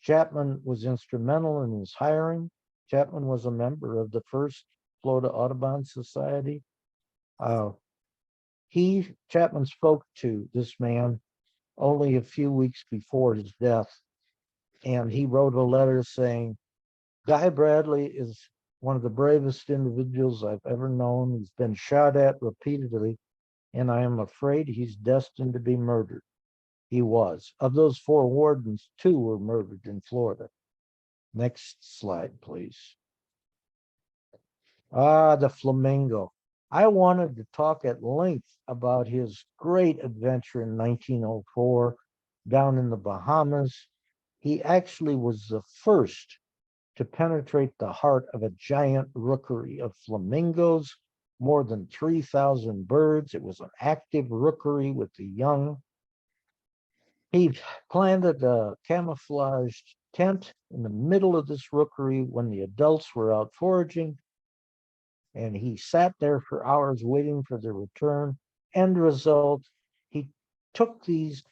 Chapman was instrumental in his hiring. Chapman was a member of the first Florida Audubon Society. Chapman spoke to this man only a few weeks before his death, and he wrote a letter saying, Guy Bradley is one of the bravest individuals I've ever known. He's been shot at repeatedly, and I am afraid he's destined to be murdered. He was. Of those 4 wardens, 2 were murdered in Florida. Next slide, please. The flamingo. I wanted to talk at length about his great adventure in 1904 down in the Bahamas. He actually was the first to penetrate the heart of a giant rookery of flamingos, more than 3,000 birds. It was an active rookery with the young. He planted a camouflaged tent in the middle of this rookery when the adults were out foraging, and he sat there for hours waiting for their return. End result, he took these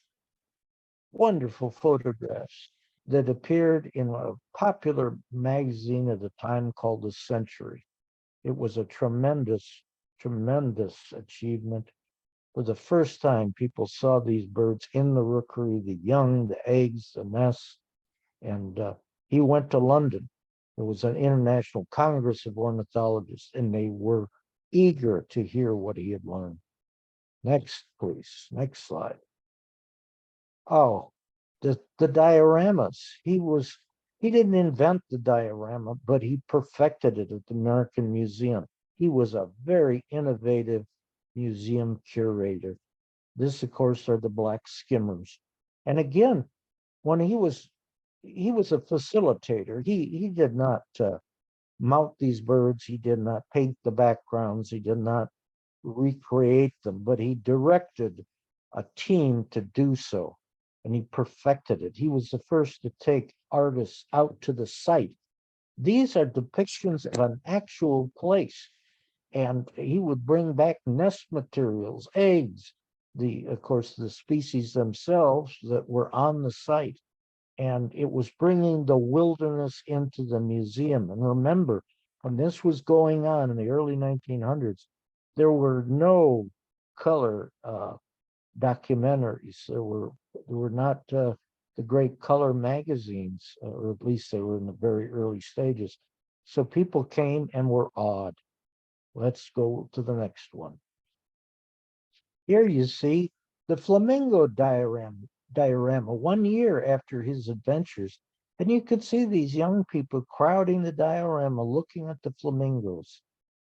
wonderful photographs that appeared in a popular magazine at the time called The Century. It was a tremendous, tremendous achievement. For the first time, people saw these birds in the rookery, the young, the eggs, the nests, and he went to London. There was an international congress of ornithologists, and they were eager to hear what he had learned. Next, please. Next slide. The dioramas. He didn't invent the diorama, but he perfected it at the American Museum. He was a very innovative museum curator. This, of course, are the black skimmers. And again, when he was a facilitator. He did not mount these birds. He did not paint the backgrounds. He did not recreate them, but he directed a team to do so, and he perfected it. He was the first to take artists out to the site. These are depictions of an actual place, and he would bring back nest materials, eggs, of course, the species themselves that were on the site. And it was bringing the wilderness into the museum. And remember, when this was going on in the early 1900s, there were no color documentaries. There were not the great color magazines, or at least they were in the very early stages. So people came and were awed. Let's go to the next one. Here you see the flamingo diorama 1 year after his adventures. And you could see these young people crowding the diorama, looking at the flamingos.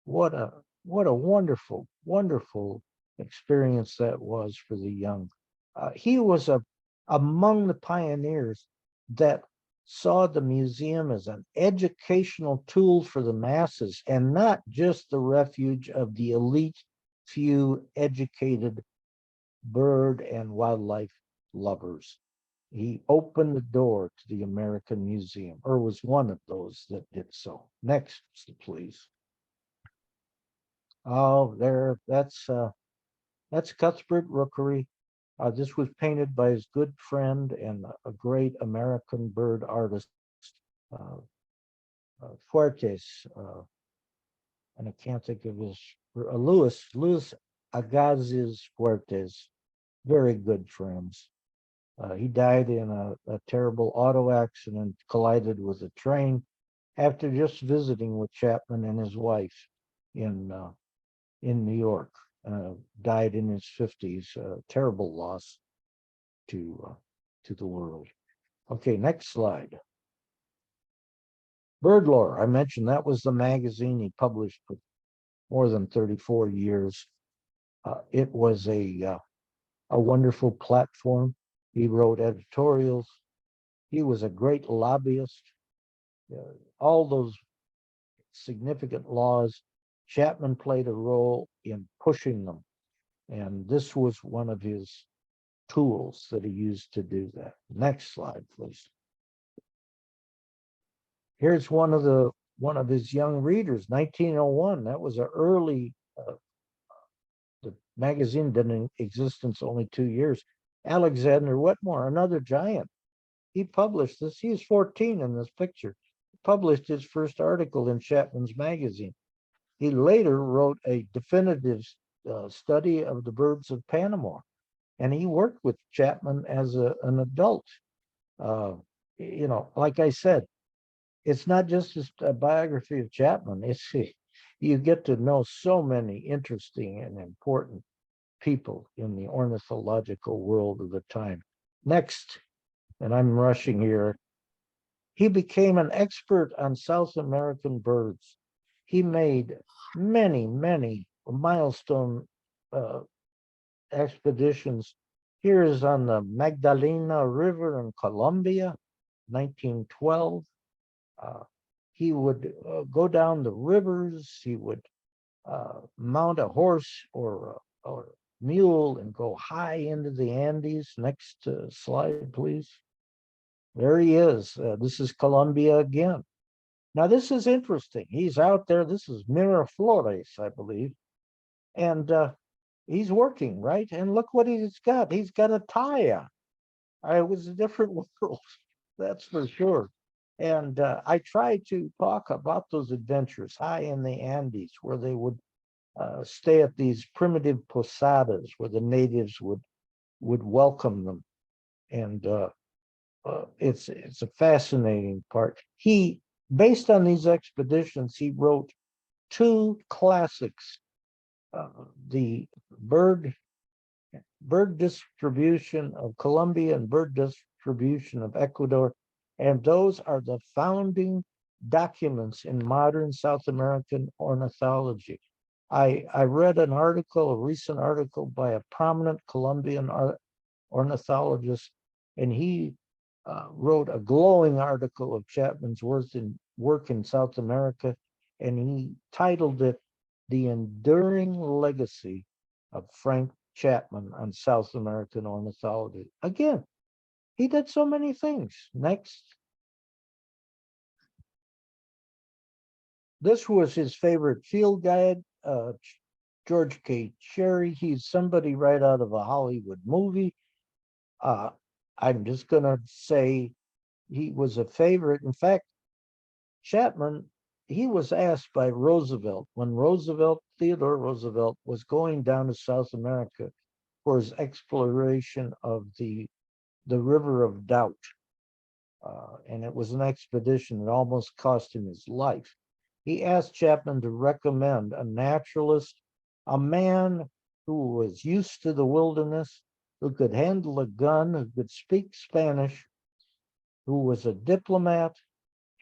What a wonderful, wonderful experience that was for the young. He was among the pioneers that saw the museum as an educational tool for the masses and not just the refuge of the elite few educated bird and wildlife lovers. He opened the door to the American Museum, or was one of those that did so. Next, please. That's Cuthbert Rookery. This was painted by his good friend and a great American bird artist, Fuertes, and I can't think of his, Luis Agassiz Fuertes, very good friends. He died in a terrible auto accident, collided with a train after just visiting with Chapman and his wife in New York. Died in his 50s. Terrible loss to the world. Okay, next slide. Bird Lore, I mentioned that was the magazine he published for more than 34 years. It was a wonderful platform. He wrote editorials. He was a great lobbyist. All those significant laws, Chapman played a role in pushing them. And this was one of his tools that he used to do that. Next slide, please. Here's one of his young readers, 1901. That was an early, the magazine been in existence only 2 years. Alexander Wetmore, another giant. He published this. He was 14 in this picture. He published his first article in Chapman's magazine. He later wrote a definitive study of the birds of Panama, and he worked with Chapman as an adult. Like I said, it's not just a biography of Chapman. You get to know so many interesting and important people in the ornithological world of the time. Next, and I'm rushing here, he became an expert on South American birds. He made many, many milestone expeditions. Here is on the Magdalena River in Colombia, 1912. He would go down the rivers. He would mount a horse or mule and go high into the Andes. Next slide, please. There he is. This is Colombia again. Now, this is interesting. He's out there. This is Miraflores, I believe. And he's working, right? And look what he's got. He's got a tie on. It was a different world, that's for sure. And I tried to talk about those adventures high in the Andes, where they would stay at these primitive posadas, where the natives would welcome them. And it's a fascinating part. He, based on these expeditions, he wrote 2 classics, the bird distribution of Colombia and bird distribution of Ecuador, and those are the founding documents in modern South American ornithology. I read a recent article by a prominent Colombian ornithologist, and he wrote a glowing article of Chapman's work in South America, and he titled it "The Enduring Legacy of Frank Chapman on South American Ornithology." Again, he did so many things. Next. This was his favorite field guide, George K. Cherry. He's somebody right out of a Hollywood movie. I'm just going to say he was a favorite. In fact, Chapman, he was asked by Roosevelt, when Theodore Roosevelt, was going down to South America for his exploration of the River of Doubt. And it was an expedition that almost cost him his life. He asked Chapman to recommend a naturalist, a man who was used to the wilderness, who could handle a gun, who could speak Spanish, who was a diplomat,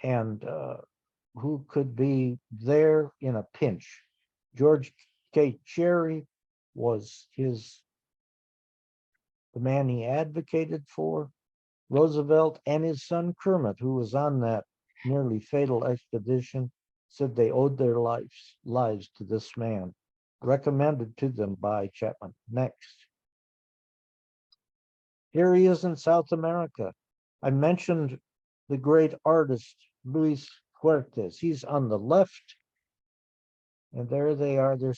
and who could be there in a pinch. George K. Cherry was the man he advocated for. Roosevelt and his son Kermit, who was on that nearly fatal expedition, said they owed their lives to this man, recommended to them by Chapman. Next. Here he is in South America. I mentioned the great artist, Luis Fuertes. He's on the left. And there they are. They're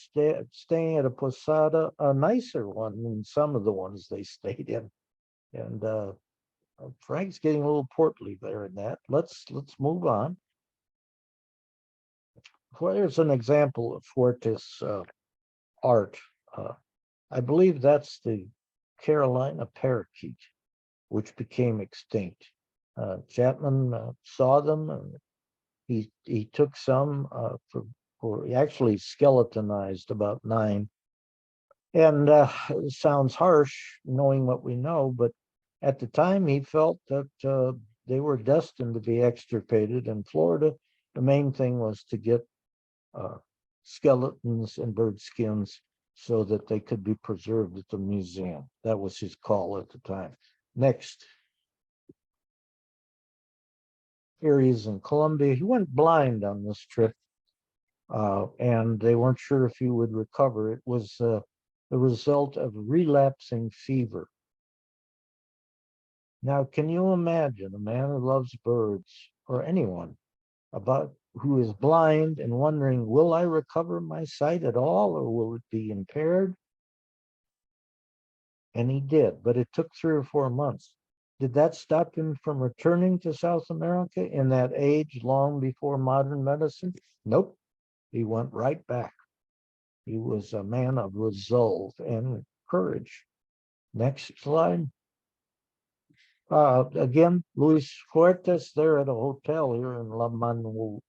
staying at a posada, a nicer one than some of the ones they stayed in. And Frank's getting a little portly there in that. Let's move on. Here's an example of Fuertes art. I believe that's the Carolina parakeet, which became extinct. Chapman saw them, and he took some for he actually skeletonized about 9. And it sounds harsh knowing what we know, but at the time he felt that they were destined to be extirpated. In Florida, the main thing was to get skeletons and bird skins so that they could be preserved at the museum. That was his call at the time. Next. Here he is in Colombia. He went blind on this trip, and they weren't sure if he would recover. It was the result of relapsing fever. Now, can you imagine a man who loves birds, or anyone, about who is blind and wondering, will I recover my sight at all, or will it be impaired? And he did, but it took 3 or 4 months. Did that stop him from returning to South America in that age long before modern medicine? Nope. He went right back. He was a man of resolve and courage. Next slide. Again, Luis Fuertes there at a hotel here in La Manuelita,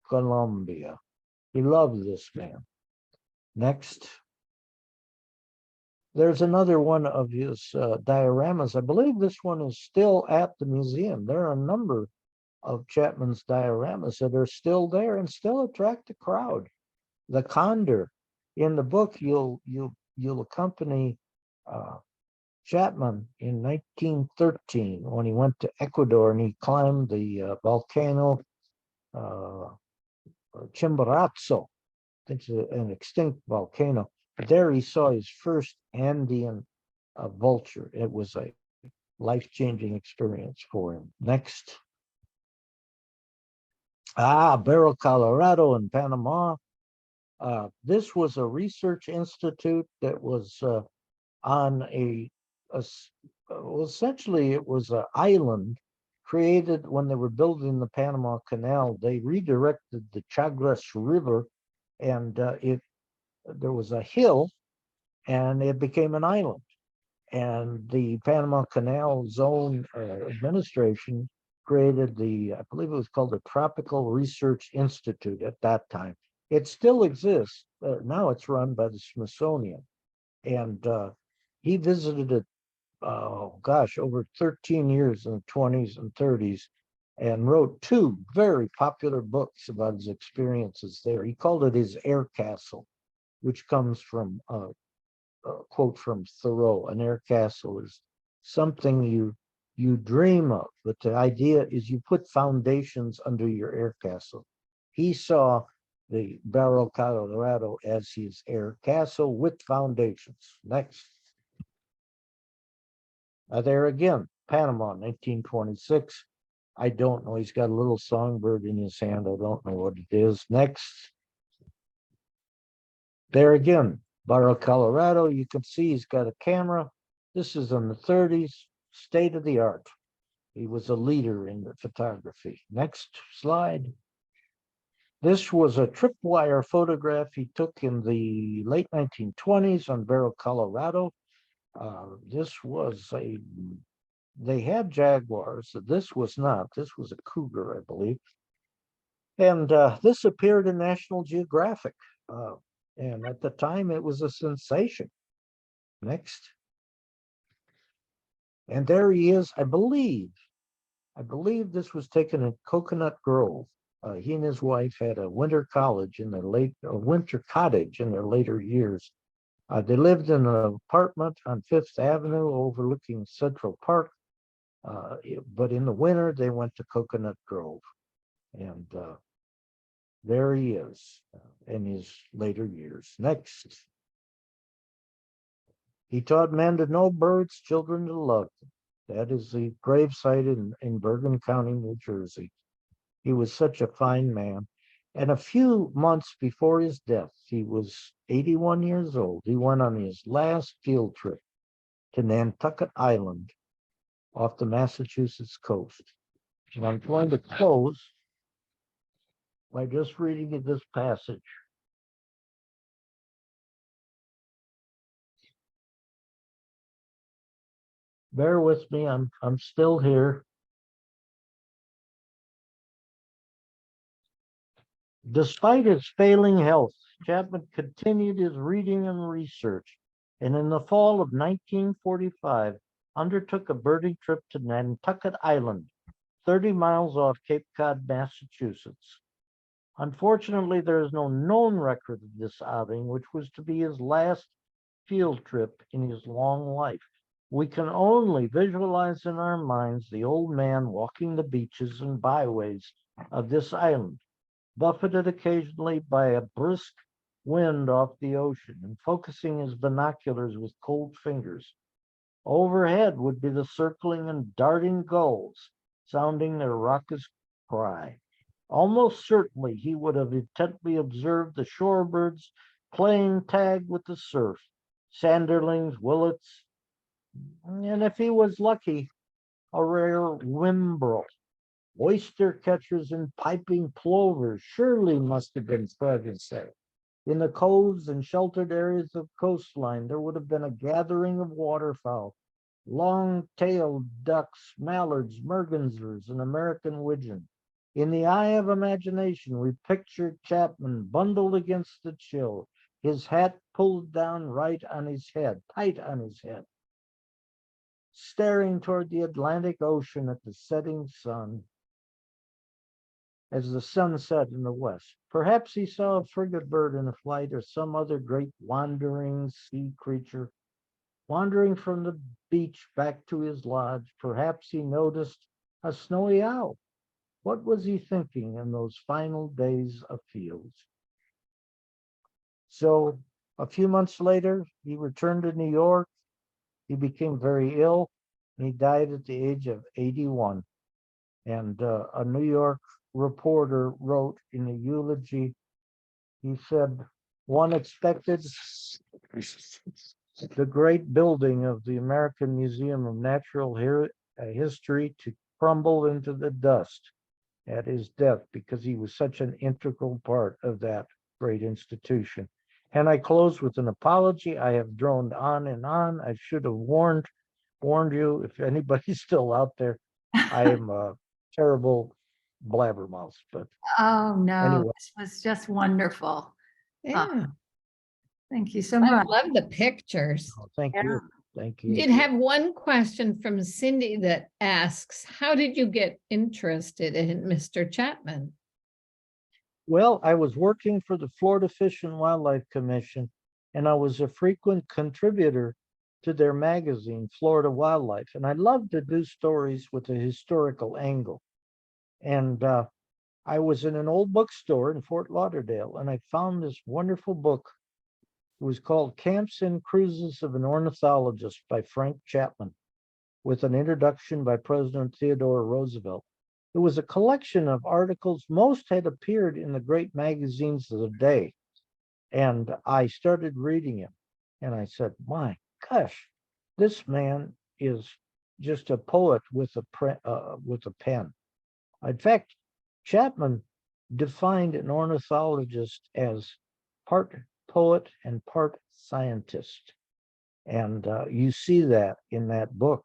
Colombia. He loved this man. Next. There's another one of his dioramas. I believe this one is still at the museum. There are a number of Chapman's dioramas that are still there and still attract a crowd. The condor. In the book, you'll accompany Chapman in 1913 when he went to Ecuador and he climbed the volcano Chimborazo. I think it's an extinct volcano. There he saw his first Andean vulture. It was a life-changing experience for him. Next. Barro, Colorado in Panama. This was a research institute that was on essentially it was an island created when they were building the Panama Canal. They redirected the Chagres River, and there was a hill, and it became an island. And the Panama Canal Zone Administration created I believe it was called the Tropical Research Institute at that time. It still exists. Now it's run by the Smithsonian. And he visited it, over 13 years in the 20s and 30s, and wrote 2 very popular books about his experiences there. He called it his air castle, which comes from a quote from Thoreau. An air castle is something you dream of, but the idea is you put foundations under your air castle. He saw the Barro, Colorado as his air castle with foundations. Next. There again, Panama, 1926. I don't know. He's got a little songbird in his hand. I don't know what it is. Next. There again, Barro, Colorado. You can see he's got a camera. This is in the 30s, state of the art. He was a leader in the photography. Next slide. This was a tripwire photograph he took in the late 1920s on Barro, Colorado. They had jaguars. This was not. This was a cougar, I believe. And this appeared in National Geographic. And at the time, it was a sensation. Next. And there he is, I believe this was taken in Coconut Grove. He and his wife had a winter cottage in their later years. They lived in an apartment on Fifth Avenue overlooking Central Park. But in the winter, they went to Coconut Grove. And there he is in his later years. Next. He taught men to know birds, children to love them. That is the gravesite in Bergen County, New Jersey. He was such a fine man. And a few months before his death, he was 81 years old. He went on his last field trip to Nantucket Island off the Massachusetts coast. And I'm going to close by just reading this passage. Bear with me, I'm still here. Despite his failing health, Chapman continued his reading and research, and in the fall of 1945, undertook a birding trip to Nantucket Island, 30 miles off Cape Cod, Massachusetts. Unfortunately, there is no known record of this outing, which was to be his last field trip in his long life. We can only visualize in our minds the old man walking the beaches and byways of this island, buffeted occasionally by a brisk wind off the ocean, and focusing his binoculars with cold fingers. Overhead would be the circling and darting gulls, sounding their raucous cry. Almost certainly he would have intently observed the shorebirds playing tag with the surf, sanderlings, willets, and if he was lucky, a rare whimbrel. Oyster catchers and piping plovers surely must have been present there. In the coves and sheltered areas of coastline, there would have been a gathering of waterfowl, long-tailed ducks, mallards, mergansers, and American widgeon. In the eye of imagination, we pictured Chapman bundled against the chill, his hat pulled down right on his head, tight on his head, staring toward the Atlantic Ocean at the setting sun. As the sun set in the west, perhaps he saw a frigate bird in flight or some other great wandering sea creature wandering from the beach back to his lodge. Perhaps he noticed a snowy owl. What was he thinking in those final days of fields? So a few months later, he returned to New York. He became very ill. And he died at the age of 81. And a New York reporter wrote in a eulogy, he said, one expected the great building of the American Museum of Natural History to crumble into the dust at his death because he was such an integral part of that great institution. And I close with an apology. I have droned on and on. I should have warned you, if anybody's still out there. I am a terrible blabbermouth, but Oh, no, anyway. this was just wonderful. Yeah, Thank you so I much. love the pictures. Thank Yeah. you. Thank We you. did have one question from Cindy that asks, how did you get interested in Mr. Chapman? Well, I was working for the Florida Fish and Wildlife Commission, and I was a frequent contributor to their magazine, Florida Wildlife. And I loved to do stories with a historical angle. And I was in an old bookstore in Fort Lauderdale, and I found this wonderful book. It was called Camps and Cruises of an Ornithologist by Frank Chapman, with an introduction by President Theodore Roosevelt. It was a collection of articles. Most had appeared in the great magazines of the day. And I started reading him, and I said, my gosh, this man is just a poet with a pen. In fact, Chapman defined an ornithologist as part poet and part scientist. And you see that in that book.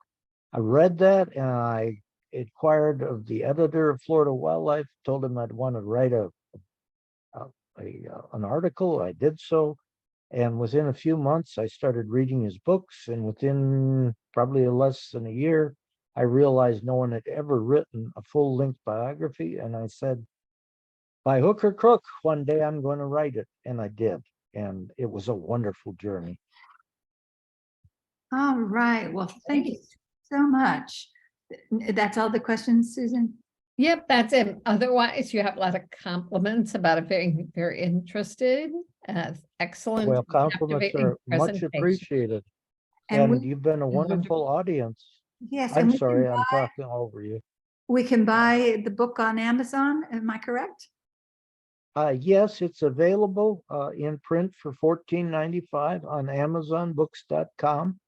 I read that, and I inquired of the editor of Florida Wildlife, told him I'd want to write an article. I did so. And within a few months, I started reading his books. And within probably less than a year, I realized no one had ever written a full-length biography. And I said, by hook or crook, one day I'm going to write it. And I did. And it was a wonderful journey. All right. Well, thank you so much. That's all the questions, Susan? Yep, that's it. Otherwise, you have a lot of compliments about a very, very interested, excellent. Well, compliments captivating are much presentation. appreciated. And And you've been a wonderful audience. yes, I'm and sorry, I'm talking over you. we can buy the book on Amazon. Am I correct? Yes, it's available in print for $14.95 on AmazonBooks.com.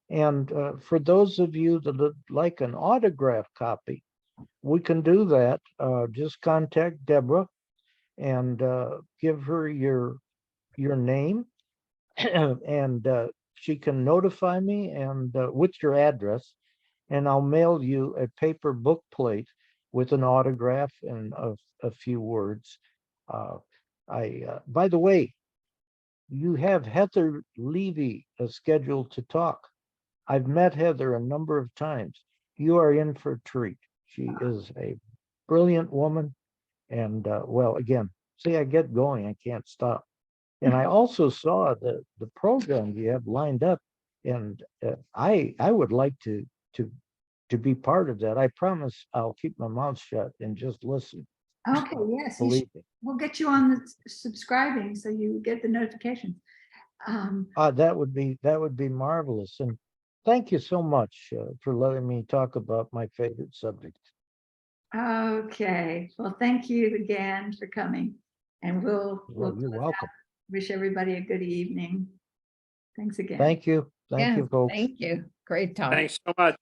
And for those of you that would like an autograph copy, we can do that. Just contact Deborah, and give her your name, and she can notify me and with your address, and I'll mail you a paper book plate with an autograph and a few words. By the way, you have Heather Levy scheduled to talk. I've met Heather a number of times. You are in for a treat. She is a brilliant woman. And well, again, see, I get going, I can't stop. And I also saw the program you have lined up, and I would like to be part of that. I promise I'll keep my mouth shut and just listen. Okay, yes, Believe me. we'll get you on the subscribing so you get the notifications. That would be marvelous. And thank you so much for letting me talk about my favorite subject. Okay, well, thank you again for coming, and we'll Well, you're close welcome. out. Wish everybody a good evening. Thank you. Thank you. Thank Yeah, you, folks. thank you. Great talk. Thanks so much.